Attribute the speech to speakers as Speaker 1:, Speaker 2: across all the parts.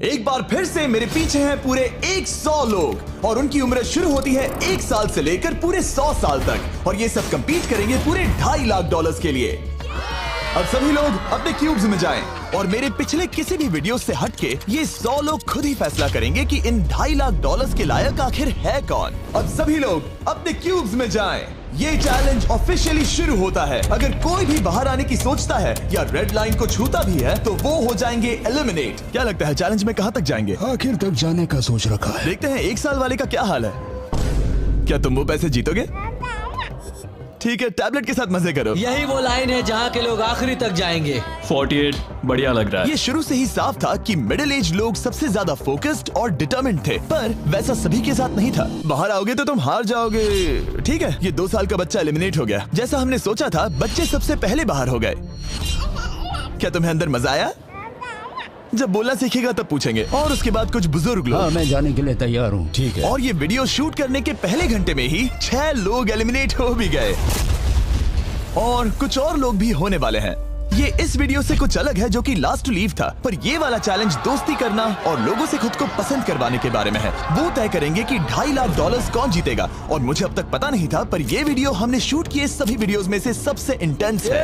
Speaker 1: एक बार फिर से मेरे पीछे हैं पूरे 100 लोग और उनकी उम्र शुरू होती है 1 साल से लेकर पूरे 100 साल तक और ये सब compete करेंगे पूरे $2.5 लाख के लिए। अब सभी लोग अपने क्यूब्स में जाएं और मेरे पिछले किसी भी वीडियो से हटके ये 100 लोग खुद ही फैसला करेंगे कि इन $2.5 लाख के लायक आखिर है कौन। अब सभी लोग अपने क्यूब्स में जाएं। ये चैलेंज ऑफिशियली शुरू होता है। अगर कोई भी बाहर आने की सोचता है या रेड लाइन को छूता भी है तो वो हो जाएंगे एलिमिनेट। क्या लगता है चैलेंज में कहां तक जाएंगे?
Speaker 2: आखिर तक जाने का सोच रखा है।
Speaker 1: देखते हैं 1 साल वाले का क्या हाल है। क्या तुम वो पैसे जीतोगे? ठीक है, टैबलेट के साथ मजे करो।
Speaker 3: यही वो लाइन है जहाँ के लोग आखिरी तक जाएंगे।
Speaker 4: 48 बढ़िया लग रहा है।
Speaker 1: ये शुरू से ही साफ था कि मिडिल एज लोग सबसे ज्यादा फोकस्ड और डिटरमिन्ड थे, पर वैसा सभी के साथ नहीं था। बाहर आओगे तो तुम हार जाओगे। ठीक है, ये 2 साल का बच्चा एलिमिनेट हो गया। जैसा हमने सोचा था, बच्चे सबसे पहले बाहर हो गए। क्या तुम्हें अंदर मजा आया? जब बोलना सीखेगा तब पूछेंगे। और उसके बाद कुछ बुजुर्ग लोग।
Speaker 2: हाँ, मैं जाने के लिए तैयार हूँ। ठीक है।
Speaker 1: और ये वीडियो शूट करने के पहले घंटे में ही 6 लोग एलिमिनेट हो भी गए और कुछ और लोग भी होने वाले हैं। ये इस वीडियो से कुछ अलग है जो कि लास्ट टू लीव था, पर ये वाला चैलेंज दोस्ती करना और लोगों से खुद को पसंद करवाने के बारे में है। वो तय करेंगे कि $2.5 लाख कौन जीतेगा और मुझे अब तक पता नहीं था, पर ये वीडियो हमने शूट किए सभी वीडियोस में से सबसे इंटेंस है।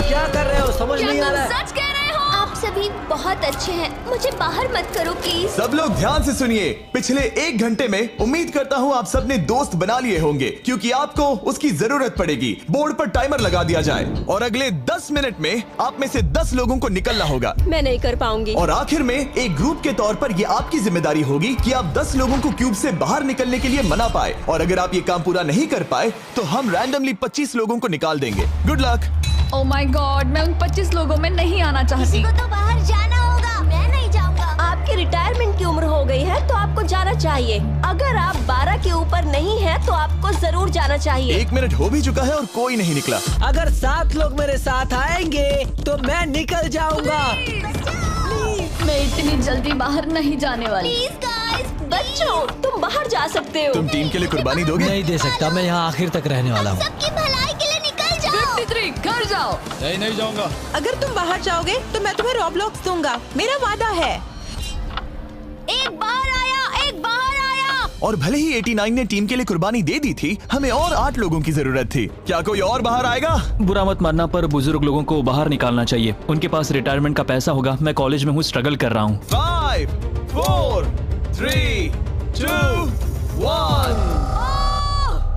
Speaker 3: क्या कर रहे हो? समझ नहीं आ रहा है।
Speaker 5: सच कह रहे हो? आप सभी बहुत अच्छे हैं, मुझे बाहर मत करो प्लीज।
Speaker 1: सब लोग ध्यान से सुनिए। पिछले 1 घंटे में उम्मीद करता हूँ आप सबने दोस्त बना लिए होंगे, क्योंकि आपको उसकी जरूरत पड़ेगी। बोर्ड पर टाइमर लगा दिया जाए और अगले 10 मिनट में आप में से 10 लोगों को निकलना होगा।
Speaker 5: मैं नहीं कर पाऊंगी।
Speaker 1: और आखिर में एक ग्रुप के तौर पर ये आपकी जिम्मेदारी होगी कि आप 10 लोगों को क्यूब से बाहर निकलने के लिए मना पाए। और अगर आप ये काम पूरा नहीं कर पाए तो हम रैंडमली 25 लोगों को निकाल देंगे। Good luck.
Speaker 6: Oh my God, मैं उन 25 लोगों में नहीं आना चाहती।
Speaker 5: किसी को तो बाहर जाना होगा। मैं नहीं जाऊंगा। आपकी रिटायरमेंट की उम्र हो गई है तो आपको जाना चाहिए। अगर आप 12 के ऊपर नहीं हैं तो आपको जरूर जाना चाहिए।
Speaker 1: 1 मिनट हो भी चुका है और कोई नहीं निकला।
Speaker 3: अगर 7 लोग मेरे साथ आएंगे तो मैं निकल जाऊंगा।
Speaker 6: मैं इतनी जल्दी बाहर नहीं जाने वाली।
Speaker 5: प्लीज गाइस, बच्चों तुम बाहर जा सकते हो।
Speaker 1: तुम टीम के लिए कुर्बानी दोगे?
Speaker 3: नहीं दे सकता, मैं यहाँ आखिर तक रहने वाला हूँ।
Speaker 5: सबकी भलाई के लिए निकल जाओ।
Speaker 6: 53 घर जाओ।
Speaker 2: नहीं जाऊंगा।
Speaker 7: अगर तुम बाहर जाओगे तो मैं तुम्हें रॉब्लॉक्स दूंगा, मेरा वादा है।
Speaker 5: एक बाहर आया, एक बाहर आया।
Speaker 1: और भले ही 89 ने टीम के लिए कुर्बानी दे दी थी, हमें और 8 लोगों की जरूरत थी। क्या कोई और बाहर आएगा?
Speaker 4: बुरा मत मानना, पर बुजुर्ग लोगों को बाहर निकालना चाहिए। उनके पास रिटायरमेंट का पैसा होगा। मैं कॉलेज में हूँ, स्ट्रगल कर रहा हूँ।
Speaker 1: 5, 4, 3, 2, 1।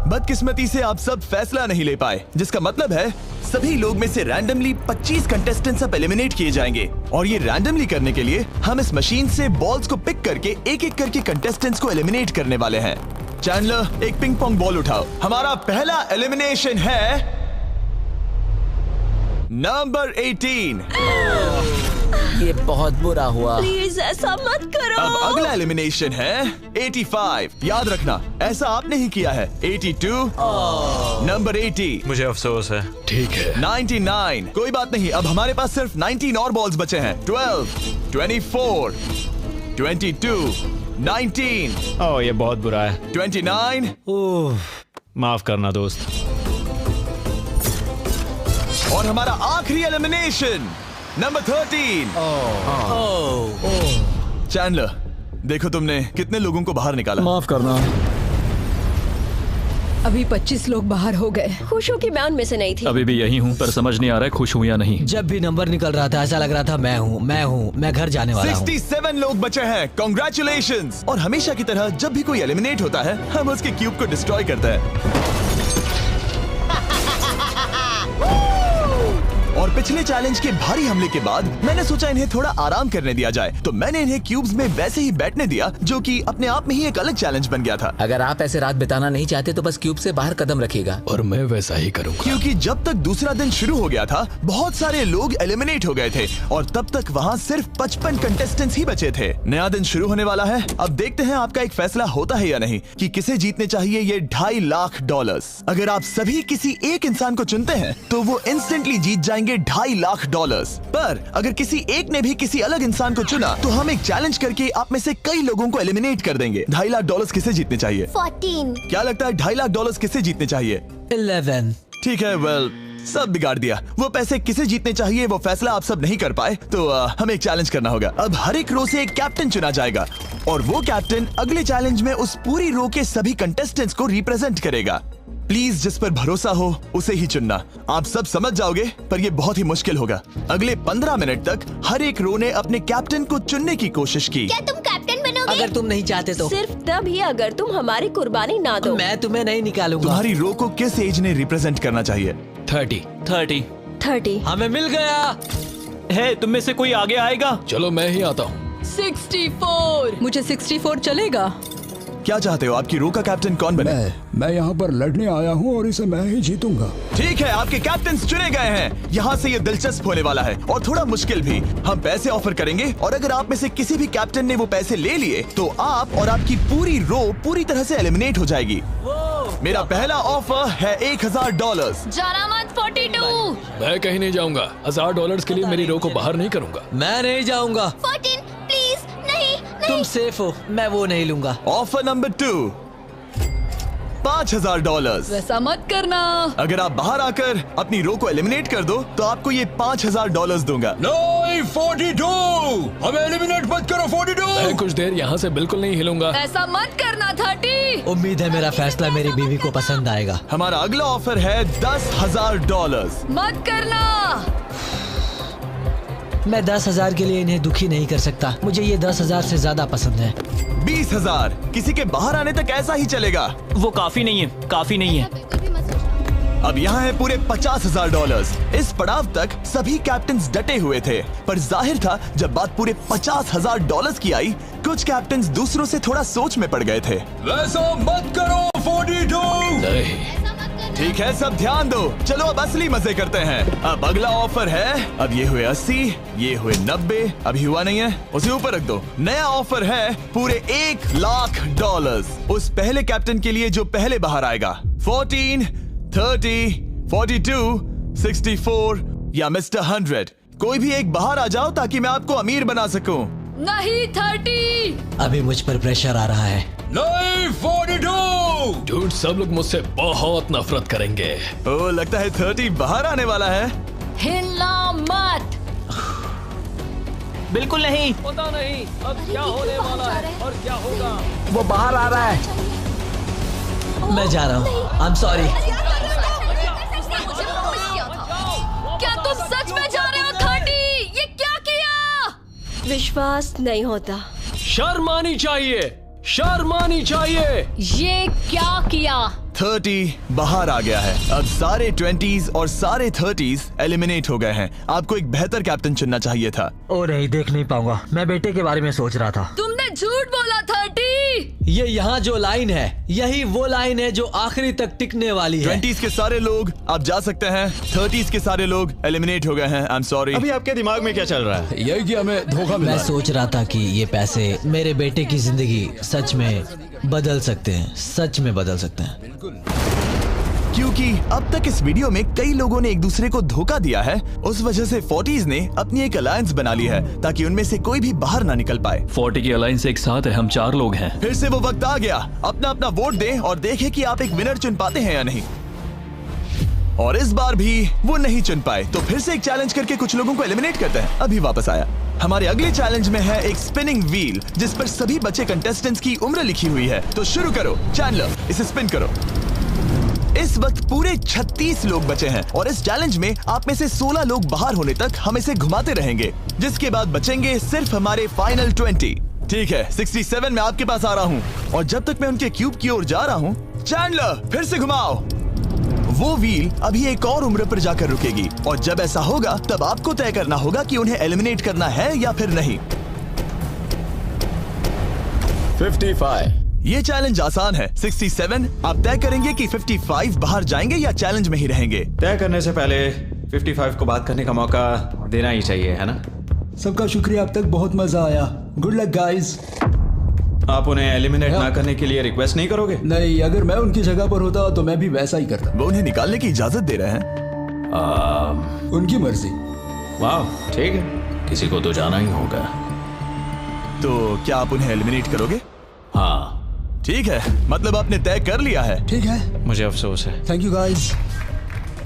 Speaker 1: बदकिस्मती से आप सब फैसला नहीं ले पाए, जिसका मतलब है सभी लोग में से रैंडमली 25 कंटेस्टेंट्स अब एलिमिनेट किए जाएंगे। और ये रैंडमली करने के लिए हम इस मशीन से बॉल्स को पिक करके एक-एक करके कंटेस्टेंट्स को एलिमिनेट करने वाले हैं। चैंडलर, एक पिंग पोंग बॉल उठाओ। हमारा पहला एलिमिनेशन है नंबर 18।
Speaker 3: ये बहुत बुरा हुआ।
Speaker 5: प्लीज ऐसा मत करो।
Speaker 1: अब अगला एलिमिनेशन है 85। याद रखना, ऐसा आपने ही किया है। 82, नंबर 80,
Speaker 8: मुझे अफसोस है।
Speaker 2: ठीक है।
Speaker 1: 99। कोई बात नहीं, अब हमारे पास सिर्फ 19 और बॉल्स बचे हैं। 12, 24, 22, 19,
Speaker 8: ओह ये बहुत बुरा है।
Speaker 1: 29।
Speaker 8: माफ करना दोस्त।
Speaker 1: और हमारा आखिरी एलिमिनेशन नंबर 13। चैंडलर, देखो तुमने कितने लोगों को बाहर निकाला।
Speaker 4: माफ करना।
Speaker 6: अभी 25 लोग बाहर हो गए।
Speaker 5: खुश हूँ कि मैं उनमें से नहीं थी।
Speaker 4: अभी भी यही हूँ, पर समझ नहीं आ रहा है खुश हूँ या नहीं।
Speaker 3: जब भी नंबर निकल रहा था ऐसा लग रहा था मैं घर जाने वाला हूँ।
Speaker 1: 67 लोग बचे हैं। कॉन्ग्रेचुलेशंस। और हमेशा की तरह जब भी कोई एलिमिनेट होता है, हम उसके क्यूब को डिस्ट्रॉय करते हैं। और पिछले चैलेंज के भारी हमले के बाद मैंने सोचा इन्हें थोड़ा आराम करने दिया जाए, तो मैंने इन्हें क्यूब्स में वैसे ही बैठने दिया, जो कि अपने आप में ही एक अलग चैलेंज बन गया था।
Speaker 9: अगर आप ऐसे रात बिताना नहीं चाहते तो बस क्यूब से बाहर कदम रखिएगा।
Speaker 2: और मैं वैसा ही करूँगा।
Speaker 1: क्योंकि जब तक दूसरा दिन शुरू हो गया था, बहुत सारे लोग एलिमिनेट हो गए थे और तब तक वहाँ सिर्फ 55 कंटेस्टेंट्स ही बचे थे। नया दिन शुरू होने वाला है। अब देखते हैं आपका एक फैसला होता है या नहीं कि किसे जीतने चाहिए ये $2.5 लाख। अगर आप सभी किसी एक इंसान को चुनते हैं तो वो इंस्टेंटली जीत जाएंगे $2.5 लाख। पर अगर किसी एक ने भी किसी अलग इंसान को चुना तो हम एक चैलेंज करके आप में से कई लोगों को एलिमिनेट कर देंगे। $2.5 लाख किसे जीतने चाहिए?
Speaker 5: 14।
Speaker 1: क्या लगता है $2.5 लाख किसे जीतने चाहिए?
Speaker 3: 11।
Speaker 1: ठीक है, वेल सब बिगाड़ दिया। वो पैसे किसे जीतने चाहिए वो फैसला आप सब नहीं कर पाए, तो हमें एक चैलेंज करना होगा। अब हर एक रो से एक कैप्टन चुना जाएगा और वो कैप्टन अगले चैलेंज में उस पूरी रो के सभी कंटेस्टेंट्स को रिप्रेजेंट करेगा। प्लीज जिस पर भरोसा हो उसे ही चुनना। आप सब समझ जाओगे, पर ये बहुत ही मुश्किल होगा। अगले 15 मिनट तक हर एक रो ने अपने कैप्टन को चुनने की कोशिश की।
Speaker 5: क्या तुम कैप्टन बनोगे?
Speaker 3: अगर तुम नहीं चाहते तो
Speaker 5: सिर्फ तभी अगर तुम हमारी कुर्बानी ना दो।
Speaker 3: मैं तुम्हें नहीं निकालूंगा।
Speaker 1: तुम्हारी रो को किस एज ने रिप्रेजेंट करना चाहिए?
Speaker 4: 30।
Speaker 3: हमें मिल गया।
Speaker 4: है तुम में से कोई आगे आएगा?
Speaker 2: चलो मैं ही आता हूँ।
Speaker 7: 64। मुझे 64 चलेगा।
Speaker 1: क्या चाहते हो, आपकी रो का कैप्टन कौन बने?
Speaker 2: मैं यहाँ पर लड़ने आया हूँ और इसे मैं ही जीतूंगा।
Speaker 1: ठीक है, आपके कैप्टन चुने गए हैं। यहाँ से ये दिलचस्प होने वाला है और थोड़ा मुश्किल भी। हम पैसे ऑफर करेंगे और अगर आप में से किसी भी कैप्टन ने वो पैसे ले लिए तो आप और आपकी पूरी रो पूरी तरह से एलिमिनेट हो जाएगी। मेरा पहला ऑफर है $1000।
Speaker 6: जाना मत 42।
Speaker 2: मैं कहीं नहीं जाऊंगा। $1000 के लिए मेरी रो को बाहर नहीं करूंगा।
Speaker 3: मैं नहीं जाऊंगा।
Speaker 5: 14 प्लीज नहीं।
Speaker 3: तुम सेफ हो, मैं वो नहीं लूंगा।
Speaker 1: Offer number 2, $5000।
Speaker 6: वैसा मत करना।
Speaker 1: अगर आप बाहर आकर अपनी रो को एलिमिनेट कर दो तो आपको ये $5000 दूंगा।
Speaker 2: नहीं, 42। हमें एलिमिनेट मत करो। 42। मैं कुछ देर यहाँ से बिल्कुल नहीं हिलूंगा।
Speaker 6: ऐसा मत करना 30।
Speaker 3: उम्मीद है मेरा फैसला मेरी बीवी को पसंद आएगा।
Speaker 1: हमारा अगला ऑफर है $10,000।
Speaker 6: मत करना।
Speaker 3: मैं 10,000 के लिए इन्हें दुखी नहीं कर सकता। मुझे ये 10,000 से ज्यादा पसंद है।
Speaker 1: 20,000। किसी के बाहर आने तक ऐसा ही चलेगा।
Speaker 4: वो काफी नहीं है, काफी नहीं है।
Speaker 1: अब यहाँ है पूरे $50,000। इस पड़ाव तक सभी कैप्टन्स डटे हुए थे, पर जाहिर था जब बात पूरे $50,000 की आई, कुछ कैप्टन्स दूसरों से थोड़ा सोच में पड़ गए थे।
Speaker 2: वैसा मत करो। 42। नहीं।
Speaker 1: ठीक है, सब ध्यान दो। चलो अब असली मजे करते हैं। अब अगला ऑफर है, अब ये हुए 80, ये हुए 90, अभी हुआ नहीं है, उसे ऊपर रख दो। नया ऑफर है पूरे $1,00,000 उस पहले कैप्टन के लिए जो पहले बाहर आएगा। 14, 30, 42, 64 या मिस्टर 100। कोई भी एक बाहर आ जाओ ताकि मैं आपको अमीर बना सकूं।
Speaker 6: नहीं 30।
Speaker 3: अभी मुझ पर प्रेशर आ रहा है।
Speaker 2: नहीं, 42। झूठ, सब लोग मुझसे बहुत नफरत करेंगे।
Speaker 1: ओ, लगता है 30 बाहर आने वाला है।
Speaker 6: हिलना मत।
Speaker 4: बिल्कुल नहीं।
Speaker 3: पता नहीं अब क्या होने वाला है और क्या होगा। वो बाहर आ रहा है। मैं जा रहा हूँ। आई एम सॉरी।
Speaker 6: क्या तुम सच में जा रहे हो 30? ये क्या किया?
Speaker 5: विश्वास नहीं होता।
Speaker 2: शर्म आनी चाहिए, शर्म आनी चाहिए।
Speaker 6: ये क्या किया?
Speaker 1: 30 बाहर आ गया है। अब सारे 20s और सारे 30s एलिमिनेट हो गए हैं। आपको एक बेहतर कैप्टन चुनना चाहिए था।
Speaker 3: ओ नहीं, देख नहीं पाऊंगा। मैं बेटे के बारे में सोच रहा था।
Speaker 6: तुमने झूठ बोला 30।
Speaker 3: ये यहाँ जो लाइन है, यही वो लाइन है जो आखिरी तक टिकने वाली है।
Speaker 1: 20s के सारे लोग आप जा सकते हैं, 30s के सारे लोग एलिमिनेट हो गए हैं। आई एम सॉरी।
Speaker 8: अभी आपके दिमाग में क्या चल रहा है?
Speaker 2: यही कि हमें धोखा मिला
Speaker 3: मैं
Speaker 2: है।
Speaker 3: सोच रहा था कि ये पैसे मेरे बेटे की जिंदगी सच में बदल सकते हैं, सच में बदल सकते हैं।
Speaker 1: क्योंकि अब तक इस वीडियो में कई लोगों ने एक दूसरे को धोखा दिया है, उस वजह से 40s ने अपनी एक अलायंस बना ली है ताकि उनमें से कोई भी बाहर ना निकल पाए।
Speaker 4: 40 की अलायंस एक साथ है, हम 4 लोग हैं।
Speaker 1: फिर से वो वक्त आ गया, अपना अपना वोट दें और देखें कि आप एक विनर चुन पाते हैं या नहीं। और इस बार भी वो नहीं चुन पाए, तो फिर से एक चैलेंज करके कुछ लोगों को एलिमिनेट करते हैं। अभी वापस आया। हमारे अगले चैलेंज में है एक स्पिनिंग व्हील जिस पर सभी बचे कंटेस्टेंट्स की उम्र लिखी हुई है। तो शुरू करो चैंडलर, इसे स्पिन करो। इस वक्त पूरे 36 लोग बचे हैं और इस चैलेंज में आप में से 16 लोग बाहर होने तक हम इसे घुमाते रहेंगे, जिसके बाद बचेंगे सिर्फ हमारे फाइनल 20। ठीक है, 67 में आपके पास आ रहा हूँ और जब तक मैं उनके क्यूब की ओर जा रहा हूँ, चैंडलर फिर से घुमाओ। वो व्हील अभी एक और उम्र पर जाकर रुकेगी और जब ऐसा होगा तब आपको तय करना होगा कि उन्हें एलिमिनेट करना है या फिर नहीं।
Speaker 2: 55।
Speaker 1: ये चैलेंज आसान है। 67 आप तय करेंगे कि 55 बाहर जाएंगे या चैलेंज में ही रहेंगे।
Speaker 8: तय करने से पहले 55 को बात करने का मौका देना ही चाहिए, है ना?
Speaker 2: सबका शुक्रिया, अब तक बहुत मजा आया। Good luck guys.
Speaker 8: आप उन्हें एलिमिनेट ना करने के लिए रिक्वेस्ट नहीं करोगे?
Speaker 2: नहीं, अगर मैं उनकी जगह पर होता तो मैं भी वैसा ही करता।
Speaker 1: वो उन्हें निकालने की इजाजत दे रहे हैं।
Speaker 2: उनकी मर्जी।
Speaker 8: वाह, ठीक है।
Speaker 2: किसी को तो जाना ही होगा।
Speaker 1: तो क्या आप उन्हें एलिमिनेट करोगे?
Speaker 2: हाँ।
Speaker 1: ठीक है, मतलब आपने तय कर लिया है।
Speaker 2: ठीक है,
Speaker 8: मुझे अफसोस है।
Speaker 2: Thank you guys.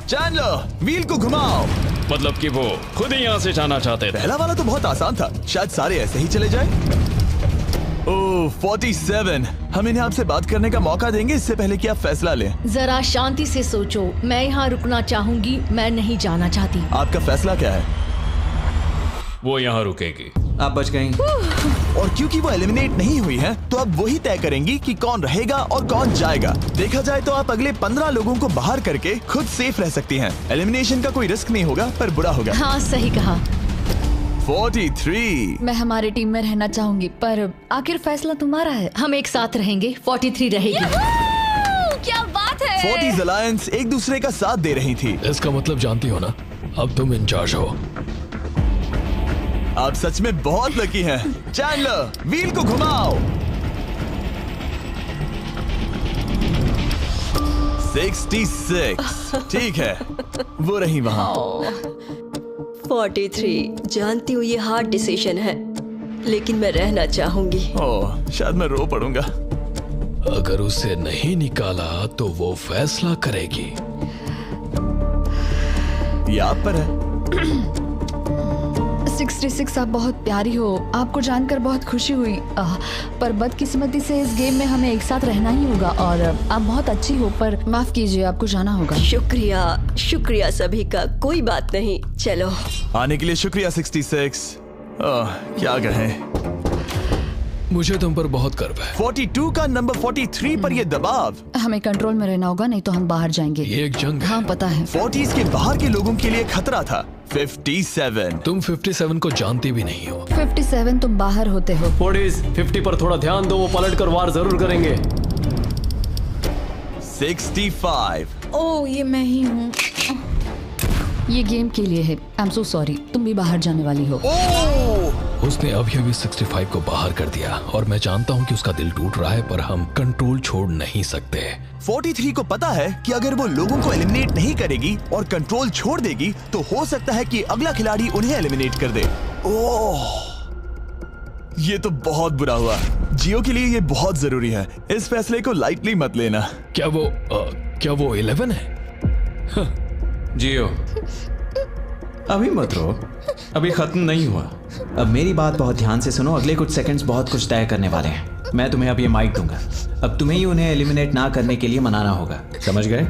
Speaker 1: Chandler, wheel को घुमाओ।
Speaker 2: मतलब कि वो खुद ही यहाँ से जाना चाहते थे।
Speaker 1: पहला वाला तो बहुत आसान था, शायद सारे ऐसे ही चले जाएं। ओह 47, हम इन्हें आपसे बात करने का मौका देंगे इससे पहले कि आप फैसला लें।
Speaker 6: जरा शांति से सोचो, मैं यहाँ रुकना चाहूंगी, मैं नहीं जाना चाहती।
Speaker 1: आपका फैसला क्या है?
Speaker 2: वो यहाँ रुकेगी।
Speaker 8: आप बच गई।
Speaker 1: और क्योंकि वो एलिमिनेट नहीं हुई है, तो अब वही तय करेंगी कि कौन रहेगा और कौन जाएगा। देखा जाए तो आप अगले 15 लोगों को बाहर करके खुद सेफ रह सकती हैं। एलिमिनेशन का कोई रिस्क नहीं होगा, पर बुरा होगा।
Speaker 6: हाँ सही कहा।
Speaker 1: 43।
Speaker 10: मैं हमारी टीम में रहना चाहूंगी, पर आखिर फैसला तुम्हारा है।
Speaker 6: हम एक साथ रहेंगे। 43 रहेगी।
Speaker 5: क्या बात है।
Speaker 1: 40s अलायंस एक दूसरे का साथ दे रही थी।
Speaker 2: इसका मतलब जानती हो ना, अब तुम इंचार्ज हो।
Speaker 1: आप सच में बहुत लकी हैं। चैंडलर, व्हील को घुमाओ। 66। ठीक है, वो रही वहां।
Speaker 5: 43। जानती हूँ ये हार्ड डिसीजन है, लेकिन मैं रहना चाहूंगी।
Speaker 1: ओह, शायद मैं रो पड़ूंगा।
Speaker 2: अगर उसे नहीं निकाला तो वो फैसला करेगी।
Speaker 1: ये आप पर है।
Speaker 10: 66 आप बहुत प्यारी हो, आपको जानकर बहुत खुशी हुई। पर बदकिस्मती से इस गेम में हमें एक साथ रहना ही होगा। और आप बहुत अच्छी हो, पर माफ कीजिए, आपको जाना होगा।
Speaker 5: शुक्रिया, शुक्रिया सभी का। कोई बात नहीं, चलो।
Speaker 1: आने के लिए शुक्रिया 66। क्या कहें।
Speaker 2: मुझे तुम पर बहुत गर्व है।
Speaker 1: 42 का नंबर 43 पर ये दबाव।
Speaker 10: हमें कंट्रोल में रहना होगा, नहीं तो हम बाहर जाएंगे।
Speaker 2: ये एक जंग है।
Speaker 10: हाँ पता है।
Speaker 1: 40s के बाहर के लोगों के लिए खतरा था। 57।
Speaker 2: तुम 57 को जानती भी नहीं हो।
Speaker 10: 57 तुम बाहर होते हो।
Speaker 11: 40s 50 पर थोड़ा ध्यान दो, वो पलट कर वार जरूर करेंगे।
Speaker 1: 65।
Speaker 10: ओह ये मैं ही हूँ। ये गेम के लिए है। आई एम सो सॉरी, तुम भी बाहर जाने वाली हो।
Speaker 2: उसने अभी अभी 65 को बाहर कर दिया और मैं जानता हूँ कि उसका दिल टूट रहा है, पर हम कंट्रोल छोड़ नहीं सकते।
Speaker 1: 43 को पता है कि अगर वो लोगों को एलिमिनेट नहीं करेगी और कंट्रोल छोड़ देगी, तो हो सकता है कि अगला खिलाड़ी उन्हें एलिमिनेट कर दे। ओह, ये तो बहुत बुरा हुआ। जियो के लिए ये बहुत जरूरी है। इस फैसले को लाइटली मत लेना।
Speaker 2: क्या वो 11 है?
Speaker 8: जियो, अभी मत रो, अभी खत्म नहीं हुआ। अब मेरी बात बहुत ध्यान से सुनो। अगले कुछ सेकंड्स बहुत कुछ तय करने वाले हैं। मैं तुम्हें अब ये माइक दूंगा। अब तुम्हें ही उन्हें एलिमिनेट ना करने के लिए मनाना होगा, समझ गए?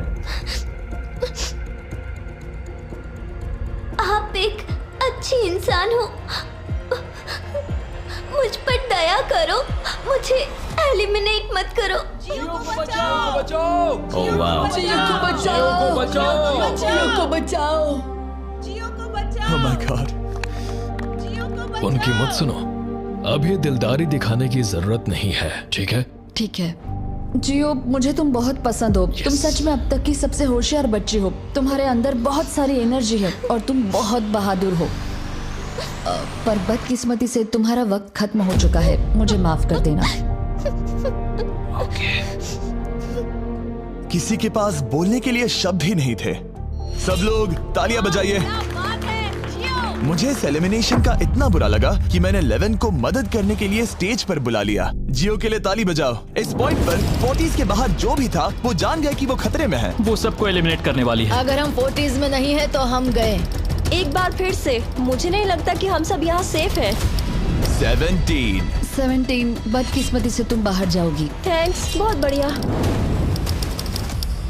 Speaker 5: आप एक अच्छी इंसान हो, मुझ पर दया करो, मुझे एलिमिनेट मत करो।
Speaker 11: जियो को बचाओ, बचाओ।
Speaker 8: ओह वाह,
Speaker 10: जियो को बचाओ, जियो को बचाओ, जियो को बचाओ।
Speaker 1: ओह माय गॉड।
Speaker 2: उनकी मत सुनो, अभी दिलदारी दिखाने की जरूरत नहीं है, ठीक है?
Speaker 10: ठीक है। जियो, मुझे तुम बहुत पसंद हो। तुम सच में अब तक की सबसे होशियार बच्ची हो। तुम्हारे अंदर बहुत सारी एनर्जी है और तुम बहुत बहादुर हो। पर बदकिस्मती से तुम्हारा वक्त खत्म हो चुका है। मुझे माफ कर देना।
Speaker 1: किसी के पास बोलने के लिए शब्द ही नहीं थे। सब लोग तालियां बजाइए। मुझे इस एलिमिनेशन का इतना बुरा लगा कि मैंने 11 को मदद करने के लिए स्टेज पर बुला लिया। जियो के लिए ताली बजाओ। इस पॉइंट पर 40s के बाहर जो भी था वो जान गया कि वो खतरे में है।
Speaker 4: वो सबको एलिमिनेट करने वाली है।
Speaker 6: अगर हम 40s में नहीं है तो हम गए।
Speaker 5: एक बार फिर से, मुझे नहीं लगता कि हम सब यहाँ सेफ हैं।
Speaker 10: 17 बदकिस्मती से तुम बाहर जाओगी।
Speaker 5: थैंक्स, बहुत बढ़िया।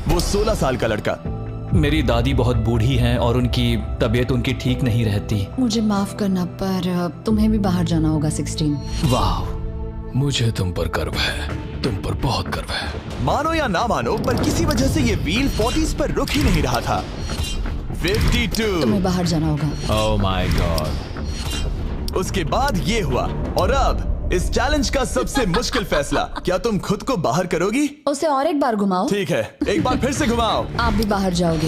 Speaker 1: वो 16 साल का लड़का।
Speaker 4: मेरी दादी बहुत बूढ़ी हैं और उनकी तबीयत उनकी ठीक नहीं रहती।
Speaker 10: मुझे माफ करना, पर तुम्हें भी बाहर जाना होगा। 16।
Speaker 2: वाह, मुझे तुम पर गर्व है, तुम पर बहुत गर्व है।
Speaker 1: मानो या ना मानो, पर किसी वजह से ये व्हील 40s पर रुक ही नहीं रहा था। 52।
Speaker 10: तुम्हें बाहर जाना होगा।
Speaker 8: ओह माय गॉड।
Speaker 1: उसके बाद ये हुआ और अब इस चैलेंज का सबसे मुश्किल फैसला। क्या तुम खुद को बाहर करोगी?
Speaker 10: उसे और एक बार घुमाओ।
Speaker 1: ठीक है, एक बार फिर से घुमाओ।
Speaker 10: आप भी बाहर जाओगे।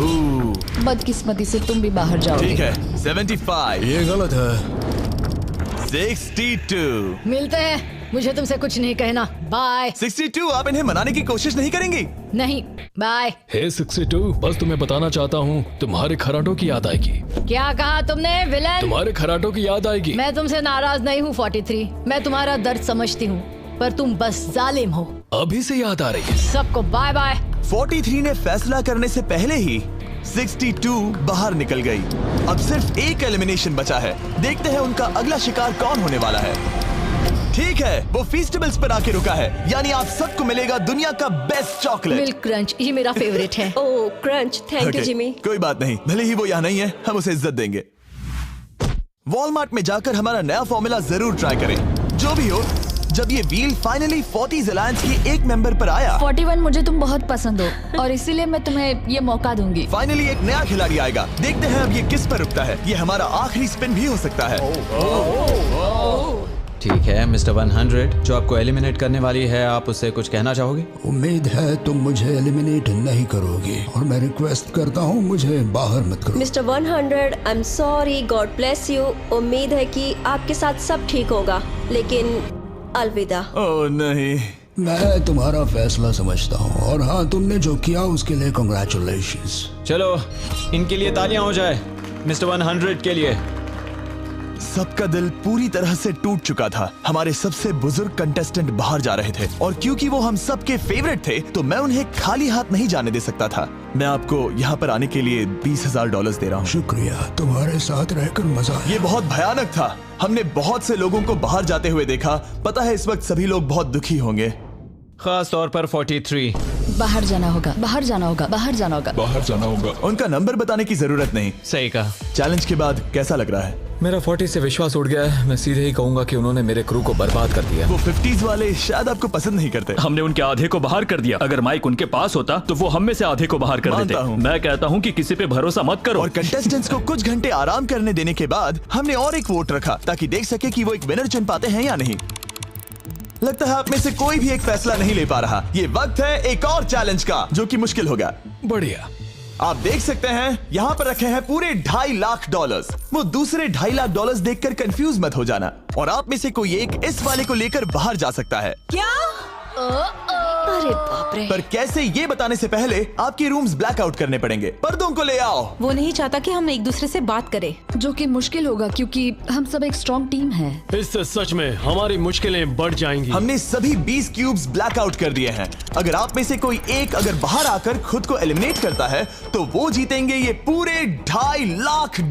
Speaker 10: बदकिस्मती से तुम भी बाहर जाओगे।
Speaker 1: ठीक है। 75।
Speaker 2: ये गलत है।
Speaker 1: 62।
Speaker 6: मिलते हैं, मुझे तुमसे कुछ नहीं कहना। बाय।
Speaker 1: 62, आप इन्हें मनाने की कोशिश नहीं करेंगी?
Speaker 6: नहीं, बाय।
Speaker 2: हे 62, बस तुम्हें बताना चाहता हूँ, तुम्हारे खराटों की याद आएगी।
Speaker 6: क्या कहा तुमने विलन?
Speaker 2: तुम्हारे खराटों की याद आएगी।
Speaker 6: मैं तुमसे नाराज नहीं हूँ 43, मैं तुम्हारा दर्द समझती हूँ, पर तुम बस जालिम हो।
Speaker 2: अभी से याद आ रही है।
Speaker 6: सबको बाय बाय।
Speaker 1: 43 ने फैसला करने से पहले ही 62 बाहर निकल गई। अब सिर्फ एक एलिमिनेशन बचा है। देखते हैं उनका अगला शिकार कौन होने वाला है। ठीक है, वो फीस्टेबल्स पर आके रुका है, यानी आप सबको मिलेगा दुनिया का बेस्ट चॉकलेट।
Speaker 5: मिल्क क्रंच, ये मेरा फेवरेट है। ओह क्रंच, थैंक यू जिमी।
Speaker 1: कोई बात नहीं, भले ही वो यहाँ नहीं है, हम उसे इज्जत देंगे। वॉलमार्ट में जाकर हमारा नया फॉर्मूला जरूर ट्राई करें। जो भी हो, जब ये व्हील फाइनली 40s अलायंस की एक मेंबर पर आया।
Speaker 10: 41 मुझे तुम बहुत पसंद हो और इसीलिए मैं तुम्हें ये मौका दूंगी।
Speaker 1: फाइनली एक नया खिलाड़ी आएगा। देखते हैं अब ये किस पर रुकता है। ये हमारा आखिरी स्पिन भी हो सकता है।
Speaker 8: ठीक है मिस्टर 100, जो आपको एलिमिनेट करने वाली है, आप उससे कुछ कहना चाहोगे?
Speaker 12: उम्मीद है तुम मुझे एलिमिनेट नहीं करोगे और मैं रिक्वेस्ट करता हूँ मुझे बाहर मत करो।
Speaker 5: Mister 100, I am sorry, God bless you. उम्मीद है कि आपके साथ सब ठीक होगा, लेकिन अलविदा।
Speaker 1: ओह नहीं,
Speaker 12: मैं तुम्हारा फैसला समझता हूँ और हाँ, तुमने जो किया उसके लिए कांग्रेचुलेशंस।
Speaker 8: चलो इनके लिए तालियां हो जाए, मिस्टर 100 के लिए।
Speaker 1: सबका दिल पूरी तरह से टूट चुका था। हमारे सबसे बुजुर्ग कंटेस्टेंट बाहर जा रहे थे और क्योंकि वो हम सबके फेवरेट थे तो मैं उन्हें खाली हाथ नहीं जाने दे सकता था। मैं आपको यहाँ पर आने के लिए $20,000 दे रहा हूँ।
Speaker 12: शुक्रिया, तुम्हारे साथ रहकर मजा आया।
Speaker 1: ये बहुत भयानक था। हमने बहुत से लोगों को बाहर जाते हुए देखा। पता है इस वक्त सभी लोग बहुत दुखी होंगे,
Speaker 8: खास तौर पर 43।
Speaker 10: बाहर जाना होगा, बाहर जाना होगा, बाहर जाना होगा,
Speaker 2: बाहर जाना होगा।
Speaker 1: उनका नंबर बताने की जरूरत नहीं।
Speaker 8: सही कहा।
Speaker 1: चैलेंज के बाद कैसा लग रहा है?
Speaker 2: मेरा 40 से विश्वास उड़ गया है। मैं सीधे ही कहूंगा कि उन्होंने मेरे क्रू को बर्बाद कर दिया।
Speaker 1: वो 50s वाले शायद आपको पसंद नहीं करते।
Speaker 4: हमने उनके आधे को बाहर कर दिया। अगर माइक उनके पास होता तो वो हम में से आधे को बाहर कर देते। मैं कहता हूँ कि किसी पे भरोसा मत करो।
Speaker 1: और कंटेस्टेंट्स को कुछ घंटे आराम करने देने के बाद हमने और एक वोट रखा ताकि देख सके कि वो एक विनर चुन पाते हैं या नहीं। लगता है आप में से कोई भी एक फैसला नहीं ले पा रहा। ये वक्त है एक और चैलेंज का, जो कि मुश्किल होगा।
Speaker 2: बढ़िया।
Speaker 1: आप देख सकते हैं यहाँ पर रखे हैं पूरे $2.5 लाख। वो दूसरे $2.5 लाख देखकर कंफ्यूज मत हो जाना। और आप में से कोई एक इस वाले को लेकर बाहर जा सकता है।
Speaker 7: क्या?
Speaker 5: अरे बाप रे।
Speaker 1: पर कैसे, ये बताने से पहले आपके रूम्स ब्लैकआउट करने पड़ेंगे। पर्दों को ले आओ।
Speaker 7: वो नहीं चाहता कि हम एक दूसरे से बात करें,
Speaker 10: जो कि मुश्किल होगा क्योंकि हम सब एक स्ट्रॉन्ग टीम है।
Speaker 11: इससे सच में हमारी मुश्किलें बढ़ जाएंगी।
Speaker 1: हमने सभी 20 क्यूब्स ब्लैकआउट कर दिए हैं। अगर आप में से कोई एक अगर बाहर आकर खुद को एलिमिनेट करता है तो वो जीतेंगे ये पूरे $2.5 लाख।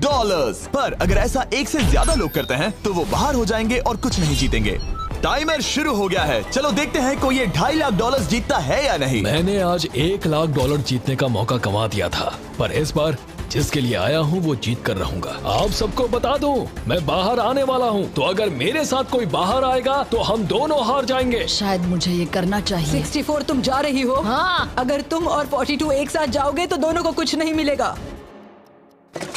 Speaker 1: पर अगर ऐसा एक से ज्यादा लोग करते हैं तो वो बाहर हो जाएंगे और कुछ नहीं जीतेंगे। टाइमर शुरू हो गया है। चलो देखते हैं कोई ये $2.5 लाख जीतता है या नहीं।
Speaker 2: मैंने आज $1 लाख जीतने का मौका गंवा दिया था, पर इस बार जिसके लिए आया हूँ वो जीत कर रहूंगा। आप सबको बता दूं, मैं बाहर आने वाला हूँ, तो अगर मेरे साथ कोई बाहर आएगा तो हम दोनों हार जाएंगे।
Speaker 10: शायद मुझे ये करना चाहिए।
Speaker 7: 64 तुम जा रही हो?
Speaker 10: हाँ।
Speaker 7: अगर तुम और 42 एक साथ जाओगे तो दोनों को कुछ नहीं मिलेगा।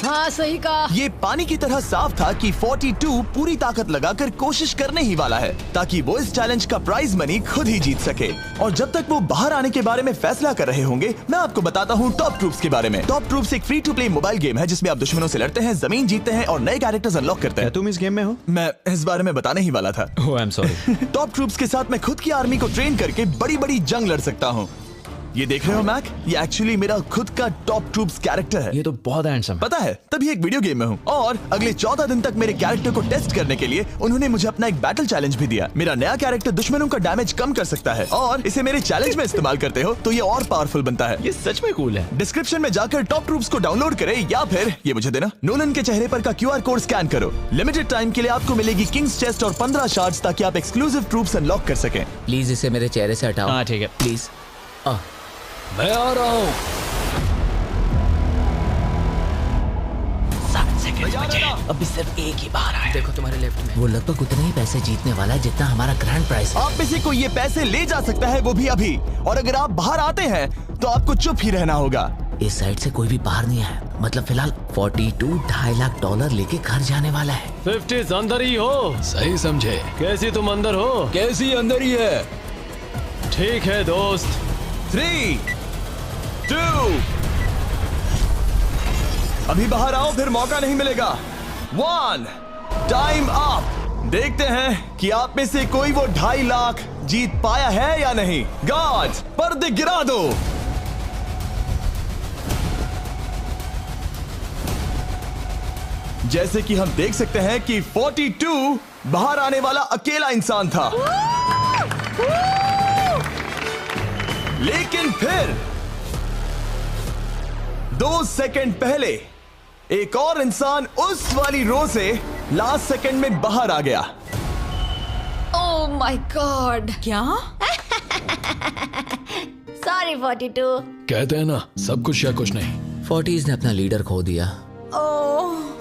Speaker 10: हाँ सही कहा।
Speaker 1: ये पानी की तरह साफ था कि 42 पूरी ताकत लगाकर कोशिश करने ही वाला है ताकि वो इस चैलेंज का प्राइज मनी खुद ही जीत सके। और जब तक वो बाहर आने के बारे में फैसला कर रहे होंगे, मैं आपको बताता हूँ टॉप ट्रूप्स के बारे में। टॉप ट्रूप्स एक free to play mobile game है जिसमें आप दुश्मनों से लड़ते हैं, जमीन जीतते हैं और नए कैरेक्टर्स अनलॉक करते हैं।
Speaker 8: तुम इस गेम में हो?
Speaker 1: मैं इस बारे में बताने ही वाला था।
Speaker 8: Oh I am sorry.
Speaker 1: Top troops के साथ मैं खुद की आर्मी को ट्रेन करके बड़ी बड़ी जंग लड़ सकता हूँ। ये देख रहे हो मैक, ये एक्चुअली मेरा खुद का टॉप ट्रूप्स कैरेक्टर है।
Speaker 8: ये तो बहुत हैंडसम है।
Speaker 1: पता है, तभी एक वीडियो गेम में हूँ। और अगले 14 दिन तक मेरे कैरेक्टर को टेस्ट करने के लिए उन्होंने मुझे अपना एक बैटल चैलेंज भी दिया। मेरा नया कैरेक्टर दुश्मनों का डैमेज कम कर सकता है और इसे मेरे चैलेंज में इस्तेमाल करते हो तो ये और पावरफुल बनता है।
Speaker 8: ये सच में कूल है।
Speaker 1: डिस्क्रिप्शन में जाकर टॉप ट्रूप्स को डाउनलोड करें या फिर ये मुझे देना, नोलन के चेहरे पर का QR कोड स्कैन करो। लिमिटेड टाइम के लिए आपको मिलेगी किंग्स चेस्ट और 15 शार्ड्स ताकि आप एक्सक्लूसिव ट्रूप्स अनलॉक कर सकें।
Speaker 9: प्लीज इसे मेरे चेहरे से हटाओ।
Speaker 8: हाँ ठीक है।
Speaker 9: प्लीज।
Speaker 2: मैं आ रहा हूँ।
Speaker 3: 7 सेकंड बचे, अभी सिर्फ एक ही बाहर आया।
Speaker 9: देखो तुम्हारे लेफ्ट में। वो लगभग उतने ही पैसे जीतने वाला है जितना हमारा ग्रैंड प्राइस है।
Speaker 1: आप में से कोई ये पैसे ले जा सकता है, वो भी अभी। और अगर आप बाहर आते हैं तो आपको चुप ही रहना होगा।
Speaker 9: इस साइड से कोई भी बाहर नहीं है। मतलब फिलहाल 42 $2.5 लाख लेके घर जाने वाला है।
Speaker 11: 50 अंदर ही हो।
Speaker 2: सही समझे।
Speaker 11: कैसी तुम अंदर हो?
Speaker 2: कैसी अंदर ही है।
Speaker 11: ठीक है दोस्त।
Speaker 1: 3, 2, अभी बाहर आओ, फिर मौका नहीं मिलेगा। 1, टाइम अप। देखते हैं कि आप में से कोई वो $2.5 लाख जीत पाया है या नहीं। गार्ड्स, पर्दे गिरा दो। जैसे कि हम देख सकते हैं कि 42 बाहर आने वाला अकेला इंसान था, लेकिन फिर 2 सेकंड पहले एक और इंसान उस वाली रो से लास्ट सेकंड में बाहर आ गया।
Speaker 10: ओह माय गॉड।
Speaker 7: क्या?
Speaker 5: सॉरी 42।
Speaker 2: कहते हैं ना, सब कुछ या कुछ नहीं।
Speaker 9: 40s ने अपना लीडर खो दिया।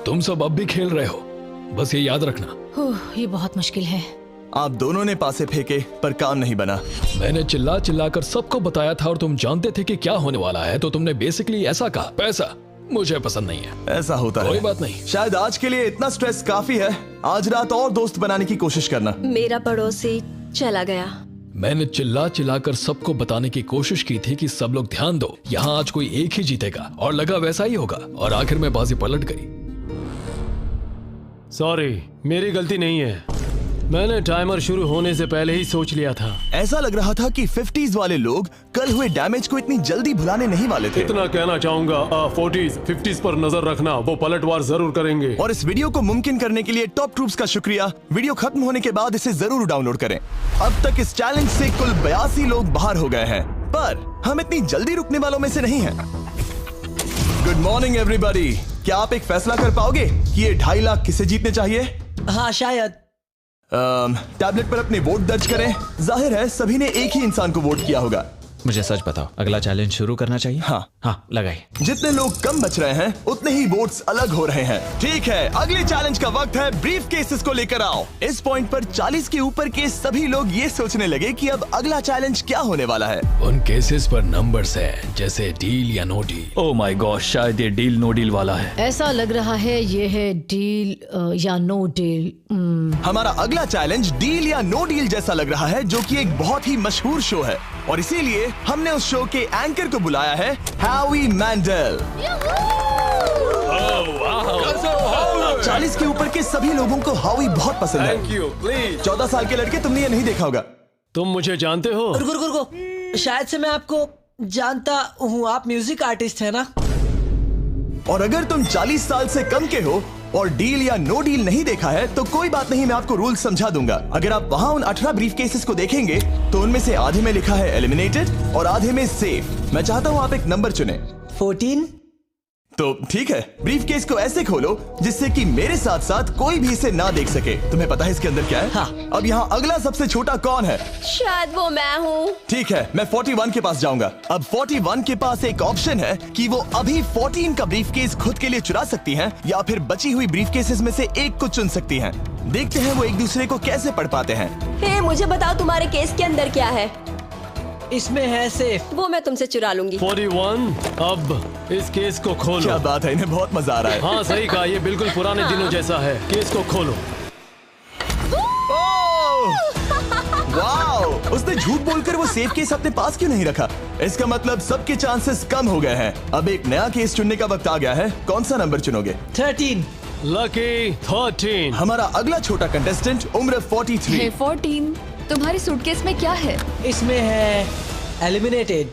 Speaker 2: तुम सब अब भी खेल रहे हो, बस ये याद रखना।
Speaker 7: ये बहुत मुश्किल है।
Speaker 1: आप दोनों ने पासे फेंके पर काम नहीं बना।
Speaker 2: मैंने चिल्ला चिल्ला कर सबको बताया था और तुम जानते थे कि क्या होने वाला है, तो तुमने बेसिकली ऐसा कहा, पैसा मुझे पसंद नहीं है।
Speaker 1: ऐसा होता है।
Speaker 2: कोई बात नहीं।
Speaker 1: शायद आज के लिए इतना स्ट्रेस काफी है। आज रात और दोस्त बनाने की कोशिश करना।
Speaker 5: मेरा पड़ोसी चला गया।
Speaker 2: मैंने चिल्ला चिल्ला कर सबको बताने की कोशिश की थी कि सब लोग ध्यान दो, यहाँ आज कोई एक ही जीतेगा, और लगा वैसा ही होगा, और आखिर में बाजी पलट गई।
Speaker 11: सॉरी, मेरी गलती नहीं है। मैंने टाइमर शुरू होने से पहले ही सोच लिया था।
Speaker 1: ऐसा लग रहा था कि 50s वाले लोग कल हुए डैमेज को इतनी जल्दी भुलाने नहीं वाले थे।
Speaker 11: इतना कहना चाहूंगा, 40s 50s पर नजर रखना, वो पलटवार जरूर करेंगे।
Speaker 1: और इस वीडियो को मुमकिन करने के लिए टॉप ट्रूप्स का शुक्रिया। वीडियो खत्म होने के बाद इसे जरूर डाउनलोड करें। अब तक इस चैलेंज से कुल 82 लोग बाहर हो गए हैं, पर हम इतनी जल्दी रुकने वालों में से नहीं हैं। Good morning everybody. क्या आप एक फैसला कर पाओगे कि ये 2.5 लाख किसे जीतने चाहिए?
Speaker 3: हाँ शायद।
Speaker 1: टैबलेट पर अपने वोट दर्ज करें। जाहिर है सभी ने एक ही इंसान को वोट किया होगा।
Speaker 8: मुझे सच बताओ, अगला चैलेंज शुरू करना चाहिए? हाँ लगाइए।
Speaker 1: जितने लोग कम बच रहे हैं उतने ही वोट्स अलग हो रहे हैं। ठीक है, अगले चैलेंज का वक्त है। ब्रीफ केसेस को लेकर आओ। इस पॉइंट पर 40 के ऊपर के सभी लोग ये सोचने लगे कि अब अगला चैलेंज क्या होने वाला है।
Speaker 2: उन केसेस पर नंबर्स है, जैसे डील या no deal.
Speaker 4: Oh my god, शायद ये डील नो डील वाला है।
Speaker 7: ऐसा लग रहा है ये है डील या नो डील।
Speaker 1: हमारा अगला चैलेंज डील या नो डील जैसा लग रहा है, जो कि एक बहुत ही मशहूर शो है, और इसीलिए हमने उस शो के एंकर को बुलाया है, हावी मैंडल। 40 के ऊपर के सभी लोगों को हावी बहुत पसंद है।
Speaker 11: Thank you, please.
Speaker 1: 14 साल के लड़के, तुमने ये नहीं देखा होगा।
Speaker 11: तुम मुझे जानते हो?
Speaker 3: रुको, शायद से मैं आपको जानता हूँ। आप म्यूजिक आर्टिस्ट है ना?
Speaker 1: और अगर तुम 40 साल से कम के हो और डील या नो डील नहीं देखा है तो कोई बात नहीं, मैं आपको रूल समझा दूंगा। अगर आप वहां उन 18 ब्रीफ केसेस को देखेंगे तो उनमें से आधे में लिखा है एलिमिनेटेड और आधे में सेफ। मैं चाहता हूं आप एक नंबर चुने।
Speaker 3: 14।
Speaker 1: तो ठीक है, ब्रीफ केस को ऐसे खोलो जिससे कि मेरे साथ साथ कोई भी इसे ना देख सके। तुम्हें पता है इसके अंदर क्या है?
Speaker 3: हाँ।
Speaker 1: अब यहाँ अगला सबसे छोटा कौन है?
Speaker 5: शायद वो मैं हूँ।
Speaker 1: ठीक है, मैं 41 के पास जाऊंगा। अब 41 के पास एक ऑप्शन है कि वो अभी 14 का ब्रीफ केस खुद के लिए चुरा सकती हैं, या फिर बची हुई ब्रीफ केसेस में से एक को चुन सकती हैं। देखते हैं वो एक दूसरे को कैसे पढ़ पाते हैं।
Speaker 5: हे, मुझे बताओ तुम्हारे केस के अंदर क्या है?
Speaker 3: इसमें है सेफ।
Speaker 5: वो मैं तुमसे चुरा लूंगी।
Speaker 11: 41, अब इस केस को खोलो।
Speaker 1: क्या बात है, इन्हें बहुत मजा आ रहा है।
Speaker 11: हाँ सही कहा, ये बिल्कुल पुराने दिनों जैसा है। केस को खोलो।
Speaker 1: वाओ! उसने झूठ बोलकर वो सेफ केस अपने पास क्यों नहीं रखा? इसका मतलब सबके चांसेस कम हो गए हैं। अब एक नया केस चुनने का वक्त आ गया है। कौन सा नंबर चुनोगे?
Speaker 3: 13।
Speaker 11: लकी 13।
Speaker 1: हमारा अगला छोटा कंटेस्टेंट उम्र 43।
Speaker 10: हे 14, तुम्हारी सूटकेस में क्या है?
Speaker 3: इसमें है एलिमिनेटेड।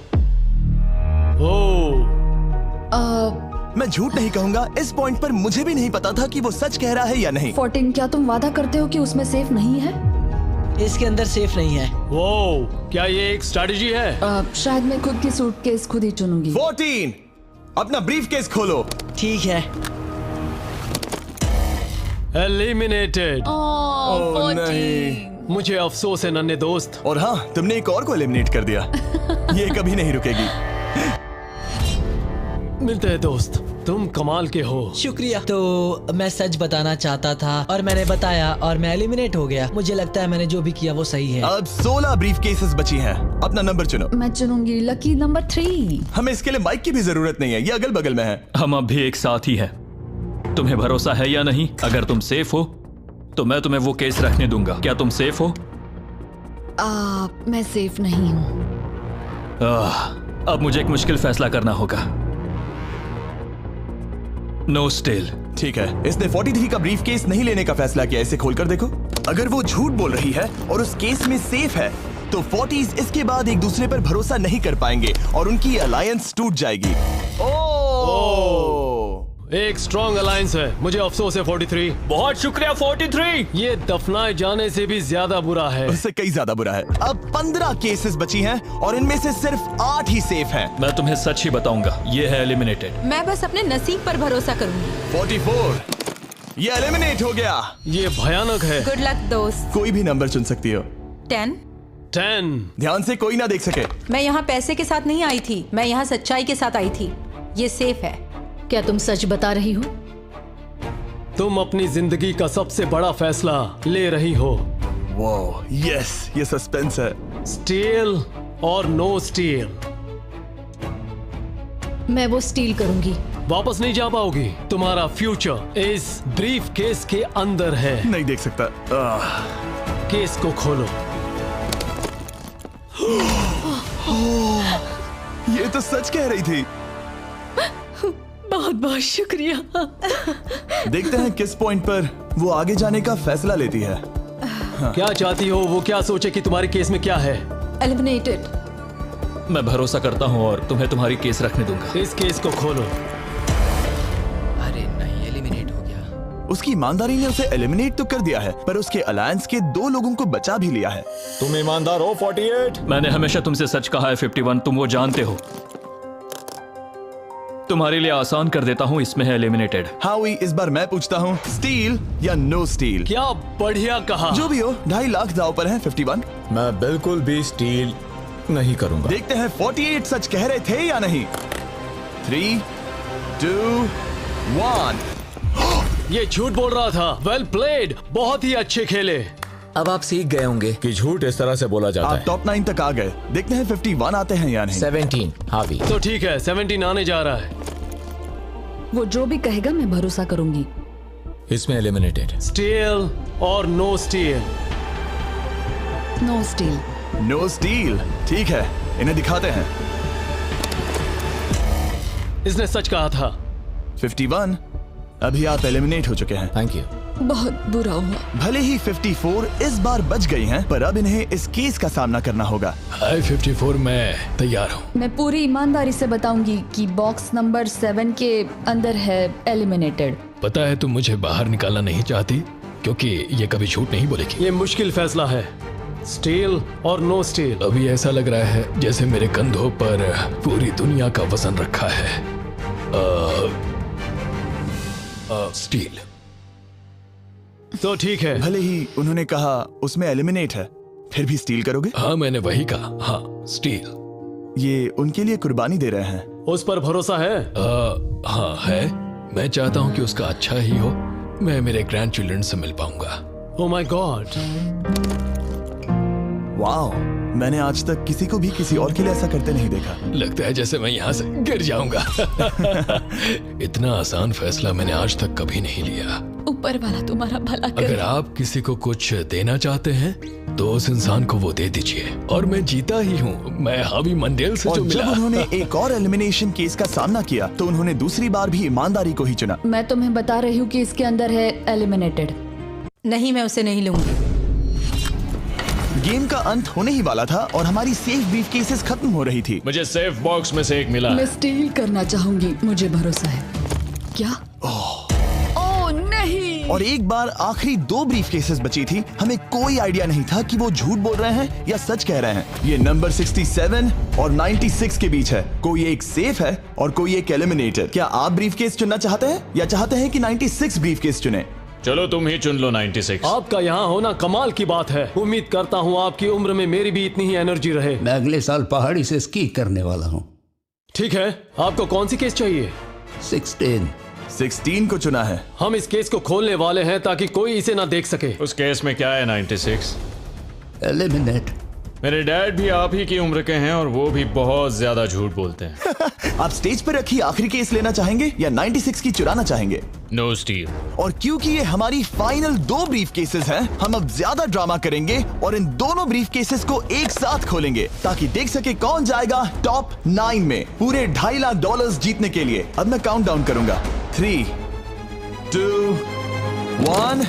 Speaker 1: मैं झूठ नहीं कहूंगा, इस पॉइंट पर मुझे भी नहीं पता था कि वो सच कह रहा है या नहीं।
Speaker 10: 14, क्या तुम वादा करते हो कि उसमें सेफ नहीं है?
Speaker 3: इसके अंदर सेफ नहीं है।
Speaker 11: वो क्या ये एक स्ट्रैटेजी है?
Speaker 10: शायद मैं खुद की सूटकेस खुद ही चुनूंगी।
Speaker 1: 14, अपना ब्रीफ केस खोलो।
Speaker 3: ठीक है।
Speaker 11: एलिमिनेटेड।
Speaker 1: ओह नहीं,
Speaker 11: मुझे अफसोस है नन्हे दोस्त।
Speaker 1: और हाँ, तुमने एक और को एलिमिनेट कर दिया। ये कभी नहीं रुकेगी।
Speaker 11: मिलते हैं दोस्त, तुम कमाल के हो।
Speaker 3: शुक्रिया। तो मैं सच बताना चाहता था और मैंने बताया और मैं एलिमिनेट हो गया। मुझे लगता है मैंने जो भी किया वो सही है।
Speaker 1: अब 16 ब्रीफ केसेस बची हैं। अपना नंबर चुनो।
Speaker 10: मैं चुनूंगी लकी नंबर 3।
Speaker 1: हमें इसके लिए माइक की भी जरूरत नहीं है, ये अगल बगल में है।
Speaker 4: हम अब भी एक साथ ही हैं। तुम्हें भरोसा है या नहीं? अगर तुम सेफ हो तो मैं तुम्हें वो केस रखने दूंगा। क्या तुम सेफ हो?
Speaker 10: मैं सेफ नहीं हूँ।
Speaker 4: अब मुझे एक मुश्किल फैसला करना होगा। Know still.
Speaker 1: ठीक है, इसने 43 का ब्रीफ केस नहीं लेने का फैसला किया। इसे खोलकर देखो। अगर वो झूठ बोल रही है और उस केस में सेफ है तो 40s इसके बाद एक दूसरे पर भरोसा नहीं कर पाएंगे और उनकी अलायंस टूट जाएगी।
Speaker 11: एक स्ट्रॉन्ग अलायंस है। मुझे अफसोस है 43।
Speaker 4: बहुत शुक्रिया 43।
Speaker 11: ये दफनाए जाने से भी ज्यादा बुरा है।
Speaker 1: उससे कई ज्यादा बुरा है। अब 15 केसेस बची हैं और इनमें से सिर्फ 8 ही सेफ हैं।
Speaker 4: मैं तुम्हें सच ही बताऊंगा, ये है एलिमिनेटेड।
Speaker 7: मैं बस अपने नसीब पर भरोसा करूंगी।
Speaker 1: 44 ये एलिमिनेट हो गया।
Speaker 11: ये भयानक है।
Speaker 7: गुड लक दोस्त।
Speaker 1: कोई भी नंबर चुन सकती हो।
Speaker 7: 10।
Speaker 1: ध्यान से कोई ना देख सके।
Speaker 7: मैं यहाँ पैसे के साथ नहीं आई थी, मैं यहाँ सच्चाई के साथ आई थी। ये सेफ है।
Speaker 10: क्या तुम सच बता रही हो?
Speaker 11: तुम अपनी जिंदगी का सबसे बड़ा फैसला ले रही हो।
Speaker 1: वो यस, ये सस्पेंस है।
Speaker 11: स्टील और नो स्टील।
Speaker 10: मैं वो स्टील करूंगी।
Speaker 11: वापस नहीं जा पाओगी। तुम्हारा फ्यूचर इस ब्रीफ केस के अंदर है।
Speaker 1: नहीं देख सकता।
Speaker 11: केस को खोलो।
Speaker 1: ये तो सच कह रही थी।
Speaker 10: बहुत बहुत शुक्रिया।
Speaker 1: देखते हैं किस पॉइंट पर वो आगे जाने का फैसला लेती है।
Speaker 11: क्या चाहती हो? वो क्या सोचे कि तुम्हारे केस में क्या है?
Speaker 10: एलिमिनेटेड।
Speaker 4: मैं भरोसा करता हूँ और तुम्हें तुम्हारी केस रखने दूंगा।
Speaker 11: इस केस को खोलो।
Speaker 9: अरे नहीं, एलिमिनेट हो गया।
Speaker 1: उसकी ईमानदारी ने उसे एलिमिनेट तो कर दिया है, पर उसके अलायंस के 2 लोगों को बचा भी लिया है।
Speaker 13: तुम ईमानदार हो 48।
Speaker 4: मैंने हमेशा तुमसे सच कहा है 51, तुम वो जानते हो। तुम्हारे लिए आसान कर देता हूँ, इसमें है एलिमिनेटेड।
Speaker 1: हावी, इस बार मैं पूछता हूँ, स्टील या नो स्टील?
Speaker 11: क्या बढ़िया कहा।
Speaker 1: जो भी हो, 2.5 लाख दांव पर है 51।
Speaker 13: मैं बिल्कुल भी स्टील नहीं करूंगा।
Speaker 1: देखते हैं 48 सच कह रहे थे या नहीं। 3, 2, 1।
Speaker 11: ये झूठ बोल रहा था। वेल प्लेड, बहुत ही अच्छे खेले।
Speaker 9: अब आप सीख गए होंगे
Speaker 13: कि झूठ इस तरह से बोला जाता है।
Speaker 1: आप टॉप 9 तक आ गए। देखते हैं 51 आते हैं या नहीं।
Speaker 9: 17 हावी।
Speaker 11: तो ठीक है, 17 आने जा रहा है।
Speaker 10: वो जो भी कहेगा मैं भरोसा करूंगी।
Speaker 13: इसमें एलिमिनेटेड।
Speaker 11: स्टील और no steal.
Speaker 10: No steal.
Speaker 1: No steal. ठीक है, इन्हें दिखाते हैं।
Speaker 11: इसने सच कहा था।
Speaker 1: 51, अभी आप एलिमिनेट हो चुके हैं।
Speaker 13: Thank you.
Speaker 10: बहुत बुरा हुआ।
Speaker 1: भले ही 54 इस बार बच गई हैं, पर अब इन्हें इस केस का सामना करना होगा।
Speaker 2: हाय 54, मैं तैयार हूँ।
Speaker 10: मैं पूरी ईमानदारी से बताऊंगी कि बॉक्स नंबर 7 के अंदर है एलिमिनेटेड।
Speaker 2: पता है तुम मुझे बाहर निकालना नहीं चाहती, क्योंकि ये कभी झूठ नहीं बोलेगी।
Speaker 11: ये मुश्किल फैसला है, स्टील और नो स्टील।
Speaker 2: अभी ऐसा लग रहा है जैसे मेरे कंधों पर पूरी दुनिया का वजन रखा है। स्टील।
Speaker 11: तो ठीक है।
Speaker 1: भले ही उन्होंने कहा उसमें एलिमिनेट है, फिर भी स्टील करोगे?
Speaker 2: हाँ, मैंने वही कहा। हाँ, स्टील। ये
Speaker 1: उनके लिए कुर्बानी दे रहे हैं।
Speaker 11: उस पर भरोसा है?
Speaker 2: हाँ है। मैं चाहता हूँ कि उसका अच्छा ही हो। मैं मेरे ग्रैंड चिल्ड्रन से मिल पाऊंगा।
Speaker 11: ओह माय गॉड।
Speaker 1: वाओ, मैंने आज तक किसी को भी किसी और के लिए ऐसा करते नहीं देखा।
Speaker 2: लगता है जैसे मैं यहाँ से गिर जाऊंगा। इतना आसान फैसला मैंने आज तक कभी नहीं लिया।
Speaker 10: ऊपर वाला तुम्हारा भला करे।
Speaker 2: अगर आप किसी को कुछ देना चाहते हैं तो उस इंसान को वो दे दीजिए। और मैं जीता ही हूँ। मैं हावी मंडेल से जो मिला।
Speaker 1: जब उन्होंने एक और एलिमिनेशन केस का सामना किया तो उन्होंने दूसरी बार भी ईमानदारी को ही चुना।
Speaker 10: मैं तुम्हें बता रही हूँ कि इसके अंदर है एलिमिनेटेड।
Speaker 7: नहीं, मैं उसे नहीं लूंगी।
Speaker 1: गेम का अंत होने ही वाला था और हमारी सेफ ब्रीफ केसेस खत्म हो रही थी।
Speaker 11: मुझे सेफ बॉक्स में से एक मिला।
Speaker 10: मैं स्टील करना चाहूंगी, मुझे भरोसा है। क्या? ओह नहीं।
Speaker 1: और एक बार आखिरी 2 ब्रीफ केसेस बची थी। हमें कोई आइडिया नहीं था कि वो झूठ बोल रहे हैं या सच कह रहे हैं। ये नंबर 67 और 96 के बीच है। कोई एक सेफ है और कोई एक एलिमिनेटेड। क्या आप ब्रीफ केस चुनना चाहते हैं या चाहते हैं कि 96 ब्रीफ केस चुने?
Speaker 11: चलो तुम ही चुन लो 96। आपका यहाँ होना कमाल की बात है। उम्मीद करता हूँ आपकी उम्र में मेरी भी इतनी ही एनर्जी रहे।
Speaker 12: मैं अगले साल पहाड़ी से स्की करने वाला हूँ।
Speaker 11: ठीक है, आपको कौन सी केस चाहिए?
Speaker 1: 16 को चुना है।
Speaker 11: हम इस केस को खोलने वाले हैं ताकि कोई इसे ना देख सके।
Speaker 14: उस केस में क्या है 96?
Speaker 12: एलिमिनेट।
Speaker 14: मेरे डैड भी आप ही की उम्र के हैं और वो भी बहुत ज्यादा झूठ बोलते हैं।
Speaker 1: आप स्टेज पर रखी आखिरी केस लेना चाहेंगे या 96 की चुराना चाहेंगे?
Speaker 14: No steal.
Speaker 1: और क्योंकि ये हमारी फाइनल 2 ब्रीफ केसेस हैं, हम अब ज्यादा ड्रामा करेंगे और इन दोनों ब्रीफ केसेस को एक साथ खोलेंगे ताकि देख सके कौन जाएगा टॉप 9 में पूरे $2.5 लाख जीतने के लिए। अब मैं काउंट डाउन करूंगा। 3, 2, 1।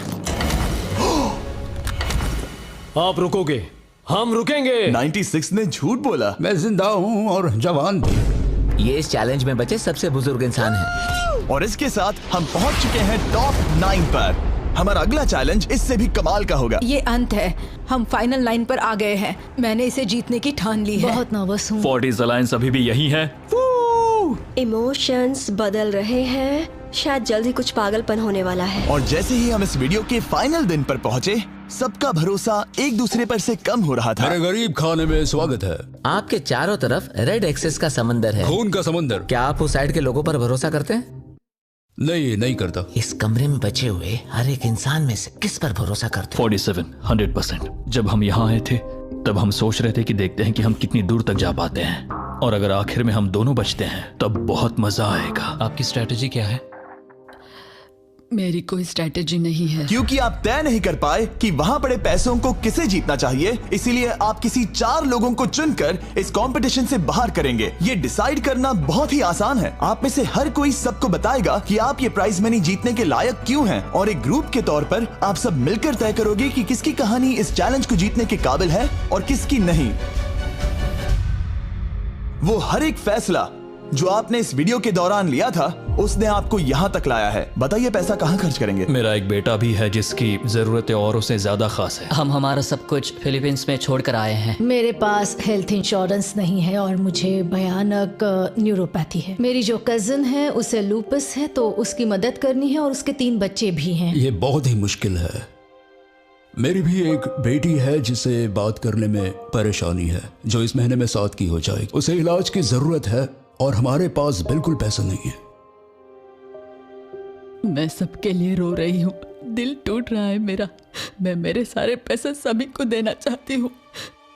Speaker 11: आप रुकोगे, हम रुकेंगे।
Speaker 1: 96 ने झूठ बोला।
Speaker 12: मैं जिंदा हूँ और जवान भी।
Speaker 9: ये इस चैलेंज में बचे सबसे बुजुर्ग इंसान हैं।
Speaker 1: और इसके साथ हम पहुंच चुके हैं टॉप 9 पर। हमारा अगला चैलेंज इससे भी कमाल का होगा।
Speaker 7: ये अंत है, हम फाइनल लाइन पर आ गए हैं। मैंने इसे जीतने की ठान ली है।
Speaker 10: बहुत नर्वस हूँ।
Speaker 4: 40s अलायंस अभी भी यही है।
Speaker 5: इमोशंस बदल रहे हैं, शायद जल्द ही कुछ पागलपन होने वाला है।
Speaker 1: और जैसे ही हम इस वीडियो के फाइनल दिन पर पहुंचे, सबका भरोसा एक दूसरे पर से कम हो रहा था।
Speaker 12: मेरे गरीब खाने में स्वागत है।
Speaker 9: आपके चारों तरफ रेड एक्सेस का समंदर है,
Speaker 12: खून का समंदर।
Speaker 9: क्या आप उस साइड के लोगों पर भरोसा करते हैं?
Speaker 12: नहीं करता।
Speaker 9: इस कमरे में बचे हुए हर एक इंसान में से किस पर भरोसा करते?
Speaker 4: 47 100%। जब हम यहाँ आए थे तब हम सोच रहे थे कि देखते हैं कि हम कितनी दूर तक जा पाते हैं, और अगर आखिर में हम दोनों बचते हैं तब बहुत मजा आएगा।
Speaker 3: आपकी स्ट्रेटेजी क्या है?
Speaker 10: मेरी कोई स्ट्रेटेजी नहीं है।
Speaker 1: क्योंकि आप तय नहीं कर पाए कि वहां पड़े पैसों को किसे जीतना चाहिए, इसीलिए आप किसी 4 लोगों को चुनकर इस कंपटीशन से बाहर करेंगे। ये डिसाइड करना बहुत ही आसान है। आप में से हर कोई सबको बताएगा कि आप ये प्राइज मनी जीतने के लायक क्यों हैं, और एक ग्रुप के तौर पर आप सब मिलकर तय करोगे कि किसकी कहानी इस चैलेंज को जीतने के काबिल है और किसकी नहीं। वो हर एक फैसला जो आपने इस वीडियो के दौरान लिया था, उसने आपको यहाँ तक लाया है। बताइए पैसा कहाँ खर्च करेंगे?
Speaker 4: मेरा एक बेटा भी है जिसकी जरूरतें औरों से ज्यादा खास है।
Speaker 3: हम हमारा सब कुछ फिलीपींस में छोड़कर आए हैं।
Speaker 15: मेरे पास हेल्थ इंश्योरेंस नहीं है और मुझे भयानक न्यूरोपैथी है। मेरी जो कजिन है उसे लूपस है, तो उसकी मदद करनी है, और उसके 3 बच्चे भी हैं।
Speaker 12: ये बहुत ही मुश्किल है। मेरी भी एक बेटी है जिसे बात करने में परेशानी है, जो इस महीने में 7 की हो जाएगी। उसे इलाज की जरूरत है और हमारे पास बिल्कुल पैसा नहीं है।
Speaker 10: मैं सबके लिए रो रही हूँ, दिल टूट रहा है मेरा। मैं मेरे सारे पैसे सभी को देना चाहती हूँ।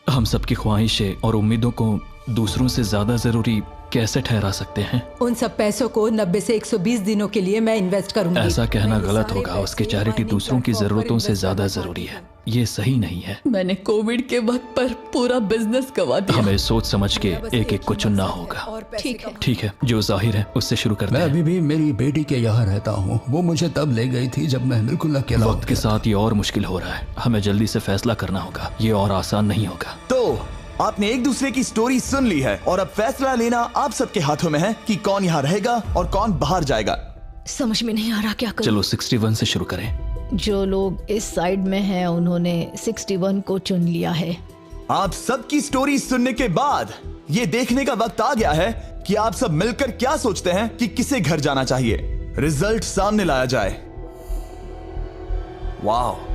Speaker 4: हम सबकी ख्वाहिशें और उम्मीदों को दूसरों से ज्यादा जरूरी कैसे ठहरा सकते हैं?
Speaker 7: उन सब पैसों को 90 से 120 दिनों के लिए मैं इन्वेस्ट करूंगी।
Speaker 4: ऐसा कहना गलत होगा। उसकी चैरिटी दूसरों की जरूरतों से ज्यादा जरूरी है। ये सही नहीं है।
Speaker 10: मैंने कोविड के वक्त पर पूरा बिजनेस गवा दिया।
Speaker 4: हमें सोच समझ के एक एक को चुनना होगा। ठीक है, जो जाहिर है उससे शुरू करते हैं।
Speaker 12: मैं अभी भी मेरी बेटी के यहाँ रहता हूँ। वो मुझे तब ले गई थी जब मैं बिल्कुल अकेला।
Speaker 4: वक्त के साथ ये और मुश्किल हो रहा है। हमें जल्दी से फैसला करना होगा। ये और आसान नहीं होगा।
Speaker 1: तो आपने एक दूसरे की स्टोरी सुन ली है और अब फैसला लेना आप सबके हाथों में है कि कौन यहाँ रहेगा और कौन बाहर जाएगा।
Speaker 15: समझ में नहीं आ रहा क्या करूं।
Speaker 4: चलो 61 से शुरू करें।
Speaker 15: जो लोग इस साइड में हैं उन्होंने 61 को चुन लिया है।
Speaker 1: आप सबकी स्टोरी सुनने के बाद ये देखने का वक्त आ गया है कि आप सब मिलकर क्या सोचते हैं कि किसे घर जाना चाहिए। रिजल्ट सामने लाया जाए। वाह,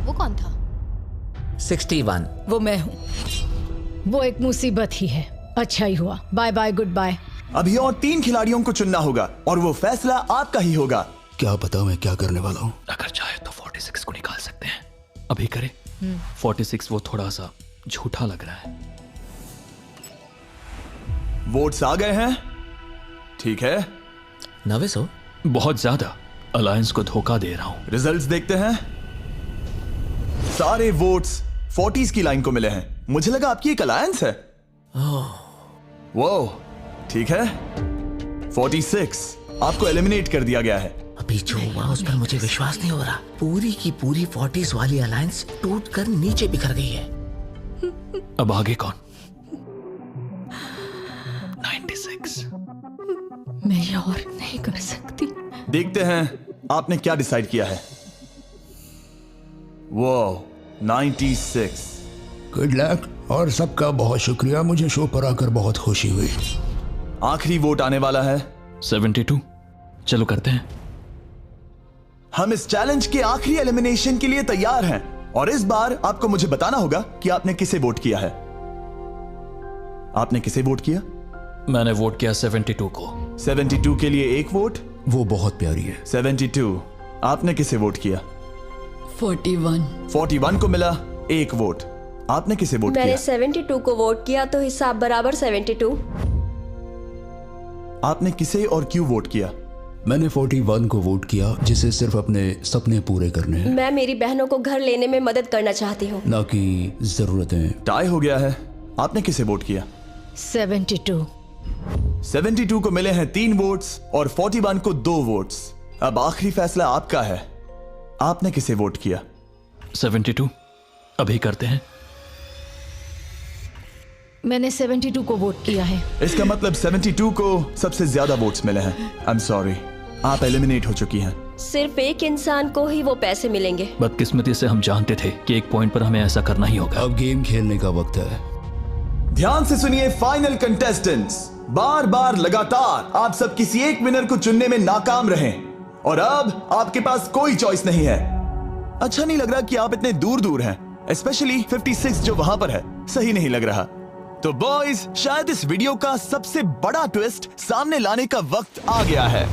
Speaker 10: वो कौन था?
Speaker 9: 61।
Speaker 7: वो मैं हूँ।
Speaker 15: वो एक मुसीबत ही है। अच्छा ही हुआ। Bye bye, goodbye.
Speaker 1: अभी और 3 खिलाड़ियों को चुनना होगा और वो फैसला आपका ही होगा।
Speaker 12: क्या पता मैं क्या करने वाला हूँ।
Speaker 4: अगर चाहे तो 46 को निकाल सकते हैं। अभी करें। 46 वो थोड़ा सा झूठा लग रहा है।
Speaker 1: वोट्स आ गए हैं। ठीक है।
Speaker 9: नर्वस हो?
Speaker 4: बहुत ज्यादा। अलायंस को धोखा दे रहा हूं।
Speaker 1: रिजल्ट्स देखते हैं। सारे वोट्स 40s की लाइन को मिले हैं। मुझे लगा आपकी एक अलायंस है। वो ठीक है। 46 आपको एलिमिनेट कर दिया गया है।
Speaker 9: अभी जो हुआ उस पर मुझे विश्वास नहीं हो रहा। पूरी की पूरी 40s वाली अलायंस टूटकर नीचे बिखर गई है।
Speaker 4: अब आगे कौन? 96।
Speaker 15: मैं ये और नहीं कर सकती।
Speaker 1: देखते हैं आपने क्या डिसाइड किया है। वो 96।
Speaker 12: गुड लक और सबका बहुत शुक्रिया। मुझे शो पर आकर बहुत खुशी हुई।
Speaker 1: आखिरी वोट आने वाला है।
Speaker 4: 72। चलो करते हैं।
Speaker 1: हम इस चैलेंज के आखिरी एलिमिनेशन के लिए तैयार हैं और इस बार आपको मुझे बताना होगा कि आपने किसे वोट किया है। आपने किसे वोट किया?
Speaker 4: मैंने वोट किया 72 को।
Speaker 1: 72 के लिए 1 वोट।
Speaker 12: वो बहुत प्यारी है।
Speaker 1: 72। आपने किसे वोट किया?
Speaker 10: 41।
Speaker 1: 41 को मिला 1 वोट। आपने किसे वोट किया?
Speaker 5: मैंने 72 को वोट किया, तो हिसाब बराबर 72।
Speaker 1: आपने किसे और क्यों वोट किया?
Speaker 12: मैंने 41 को वोट किया, जिसे सिर्फ अपने सपने पूरे करने हैं।
Speaker 5: मैं मेरी बहनों को घर लेने में मदद करना चाहती हूँ,
Speaker 12: ना कि जरूरतें।
Speaker 1: टाई हो गया है। आपने किसे वोट किया?
Speaker 15: 72।
Speaker 1: 72 को मिले हैं 3 वोट्स और 41 को 2 वोट्स। अब आखिरी फैसला आपका है। आपने किसे वोट किया?
Speaker 4: 72। अभी करते हैं।
Speaker 15: मैंने 72 को वोट किया है।
Speaker 1: इसका मतलब 72 को सबसे ज्यादा वोट्स मिले हैं। आई एम सॉरी, आप एलिमिनेट हो चुकी हैं।
Speaker 5: सिर्फ एक इंसान को ही वो पैसे मिलेंगे।
Speaker 4: बदकिस्मती से हम जानते थे कि एक पॉइंट पर हमें ऐसा करना ही होगा।
Speaker 12: अब गेम खेलने का वक्त है।
Speaker 1: ध्यान से सुनिए फाइनल कंटेस्टेंट्स, बार बार लगातार आप सब किसी एक विनर को चुनने में नाकाम रहे और अब आपके पास कोई चॉइस नहीं है। अच्छा नहीं लग रहा कि आप इतने दूर दूर हैं, स्पेशली 56 जो वहां पर है, सही नहीं लग रहा। तो बॉयज, शायद इस वीडियो का सबसे बड़ा ट्विस्ट सामने लाने का वक्त आ गया है।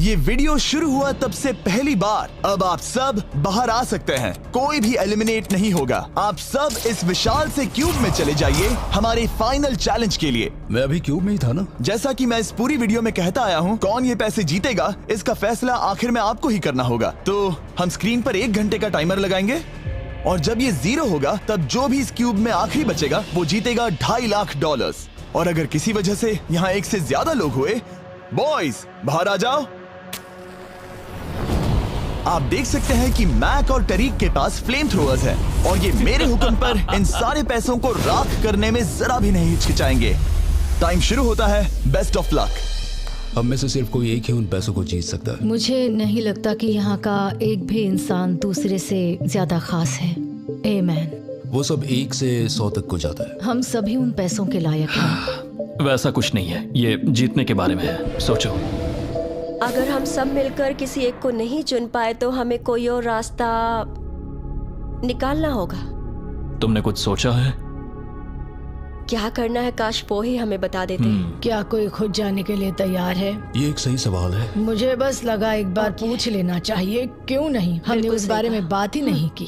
Speaker 1: ये वीडियो शुरू हुआ तब से पहली बार अब आप सब बाहर आ सकते हैं, कोई भी एलिमिनेट नहीं होगा। आप सब इस विशाल से क्यूब में चले जाइए हमारे फाइनल चैलेंज के लिए।
Speaker 12: मैं अभी क्यूब में ही था ना।
Speaker 1: जैसा कि मैं इस पूरी वीडियो में कहता आया हूँ, कौन ये पैसे जीतेगा इसका फैसला आखिर में आपको ही करना होगा। तो हम स्क्रीन पर 1 घंटे का टाइमर लगाएंगे और जब ये 0 होगा तब जो भी इस क्यूब में आखिरी बचेगा वो जीतेगा $2.5 लाख। और अगर किसी वजह से यहाँ एक से ज्यादा लोग हुए, बॉयज बाहर आ जाओ। आप देख सकते हैं कि मैक और टरीक के पास फ्लेम थ्रोअर्स हैं और ये मेरे हुक्म पर इन सारे पैसों को राख करने में जरा भी नहीं हिचकिचाएंगे। टाइम शुरू होता है, बेस्ट ऑफ लक।
Speaker 12: हम में से सिर्फ कोई एक ही उन पैसों को जीत सकता है।
Speaker 15: मुझे नहीं लगता कि यहाँ का एक भी इंसान दूसरे से ज्यादा खास है। आमीन।
Speaker 12: वो सब 1 से 100 तक को जाता है।
Speaker 15: हम सभी उन पैसों के लायक हैं।
Speaker 4: वैसा कुछ नहीं है, ये जीतने के बारे में है। सोचो,
Speaker 5: अगर हम सब मिलकर किसी एक को नहीं चुन पाए तो हमें कोई और रास्ता निकालना होगा।
Speaker 4: तुमने कुछ सोचा है?
Speaker 5: क्या करना है, काश वो ही हमें बता देते।
Speaker 15: क्या कोई खुद जाने के लिए तैयार है?
Speaker 12: ये एक सही सवाल है।
Speaker 15: मुझे बस लगा एक बार पूछ लेना चाहिए, क्यों नहीं? हमने उस बारे में बात ही नहीं की।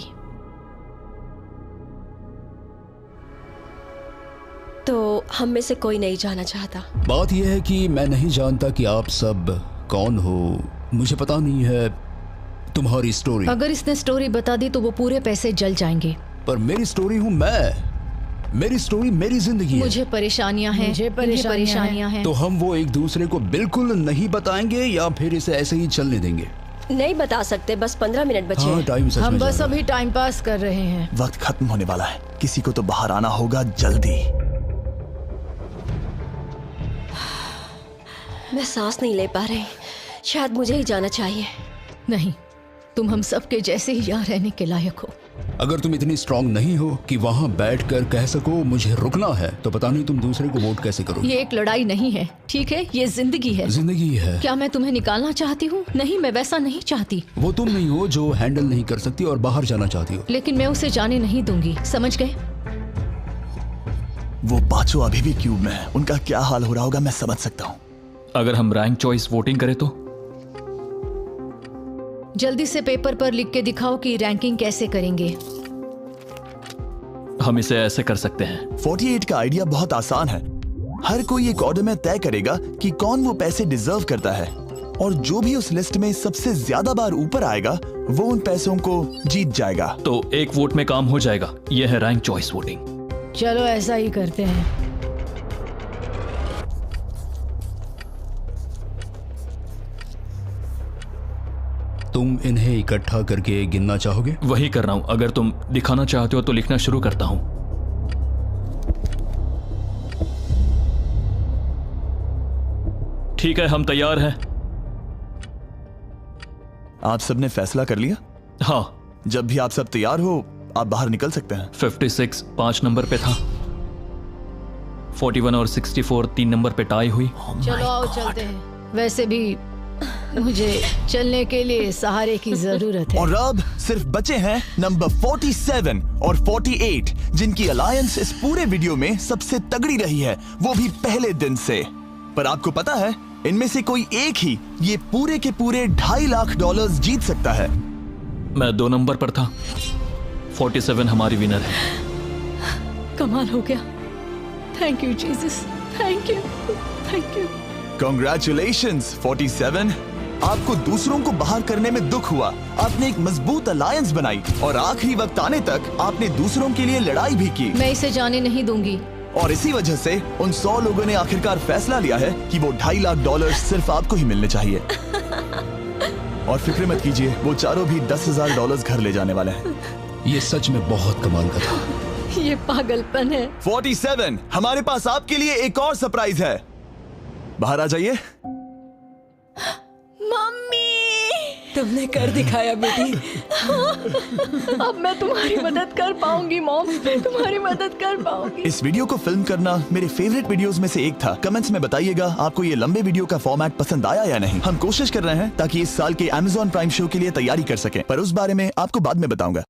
Speaker 5: तो हम में से कोई नहीं जाना चाहता।
Speaker 12: बात यह है कि मैं नहीं जानता कि आप सब कौन हो, मुझे पता नहीं है तुम्हारी स्टोरी।
Speaker 15: अगर इसने स्टोरी बता दी तो वो पूरे पैसे जल जाएंगे।
Speaker 12: पर मेरी स्टोरी हूँ मैं, मेरी स्टोरी मेरी जिंदगी है।
Speaker 15: मुझे परेशानियाँ हैं, मुझे परेशानियाँ हैं।
Speaker 12: तो हम वो एक दूसरे को बिल्कुल नहीं बताएंगे या फिर इसे ऐसे ही चलने देंगे?
Speaker 5: नहीं बता सकते, बस 15 मिनट बचे।
Speaker 12: हाँ, टाइम सच में
Speaker 15: हम बस अभी टाइम पास कर रहे हैं।
Speaker 1: वक्त खत्म होने वाला है, किसी को तो बाहर आना होगा जल्दी।
Speaker 5: मैं सांस नहीं ले पा रही, शायद मुझे ही जाना चाहिए।
Speaker 15: नहीं, तुम हम सब के जैसे ही यहाँ रहने के लायक हो।
Speaker 12: अगर तुम इतनी स्ट्रांग नहीं हो कि वहाँ बैठकर कह सको मुझे रुकना है, तो पता नहीं तुम दूसरे को वोट कैसे करोगे।
Speaker 15: ये एक लड़ाई नहीं है, ठीक है? ये जिंदगी है।
Speaker 12: जिंदगी है।
Speaker 15: क्या मैं तुम्हें निकालना चाहती हूँ? नहीं, मैं वैसा नहीं चाहती।
Speaker 12: वो तुम नहीं हो जो हैंडल नहीं कर सकती और बाहर जाना चाहती हो।
Speaker 15: लेकिन मैं उसे जाने नहीं दूंगी, समझ गए?
Speaker 1: वो पांचों अभी भी क्यूब में है, उनका क्या हाल हो रहा होगा मैं समझ सकता हूँ।
Speaker 4: अगर हम रैंक चॉइस वोटिंग करें तो?
Speaker 15: जल्दी से पेपर पर लिख के दिखाओ कि रैंकिंग कैसे करेंगे।
Speaker 4: हम इसे ऐसे कर सकते हैं।
Speaker 1: 48 का आइडिया बहुत आसान है। हर कोई एक ऑर्डर में तय करेगा कि कौन वो पैसे डिजर्व करता है और जो भी उस लिस्ट में सबसे ज्यादा बार ऊपर आएगा वो उन पैसों को जीत जाएगा।
Speaker 4: तो एक वोट में काम हो जाएगा। यह है रैंक चॉइस वोटिंग।
Speaker 15: चलो ऐसा ही करते हैं।
Speaker 12: तुम इन्हें इकट्ठा करके गिनना चाहोगे?
Speaker 4: वही कर रहा हूं। अगर तुम दिखाना चाहते हो तो लिखना शुरू करता हूं। ठीक है, हम तैयार हैं।
Speaker 1: आप सबने फैसला कर लिया?
Speaker 4: हाँ।
Speaker 1: जब भी आप सब तैयार हो आप बाहर निकल सकते हैं।
Speaker 4: 56 5 नंबर पे था। 41 और 64 3 नंबर पे टाई हुई।
Speaker 15: चलो आओ चलते हैं। वैसे भी मुझे चलने के लिए सहारे की जरूरत है।
Speaker 1: और अब सिर्फ बचे हैं नंबर 47 और 48 जिनकी अलायंस इस पूरे वीडियो में सबसे तगड़ी रही है, वो भी पहले दिन से। पर आपको पता है इनमें से कोई एक ही ये पूरे के पूरे $2.5 लाख जीत सकता है।
Speaker 4: मैं 2 नंबर पर था। 47 हमारी विनर है।
Speaker 15: कमाल हो गया। Thank you Jesus, thank you, thank you.
Speaker 1: Congratulations 47। आपको दूसरों को बाहर करने में दुख हुआ, आपने एक मजबूत अलायंस बनाई और आखिरी वक्त आने तक आपने दूसरों के लिए लड़ाई भी की।
Speaker 15: मैं इसे जाने नहीं दूंगी।
Speaker 1: और इसी वजह से उन 100 लोगों ने आखिरकार फैसला लिया है कि वो $2.5 लाख सिर्फ आपको ही मिलने चाहिए। और फिक्र मत कीजिए, वो चारों भी $10,000 घर ले जाने वाले हैं।
Speaker 12: ये सच में बहुत कमाल का था।
Speaker 15: ये पागलपन है।
Speaker 1: 47, हमारे पास आपके लिए एक और सरप्राइज है। बाहर आ जाइए।
Speaker 15: मम्मी, तुमने कर दिखाया बेटी। अब मैं तुम्हारी मदद कर पाऊंगी मॉम, मैं तुम्हारी मदद कर पाऊंगी।
Speaker 1: इस वीडियो को फिल्म करना मेरे फेवरेट वीडियोस में से एक था। कमेंट्स में बताइएगा आपको ये लंबे वीडियो का फॉर्मेट पसंद आया या नहीं। हम कोशिश कर रहे हैं ताकि इस साल के Amazon प्राइम शो के लिए तैयारी कर सकें, पर उस बारे में आपको बाद में बताऊंगा।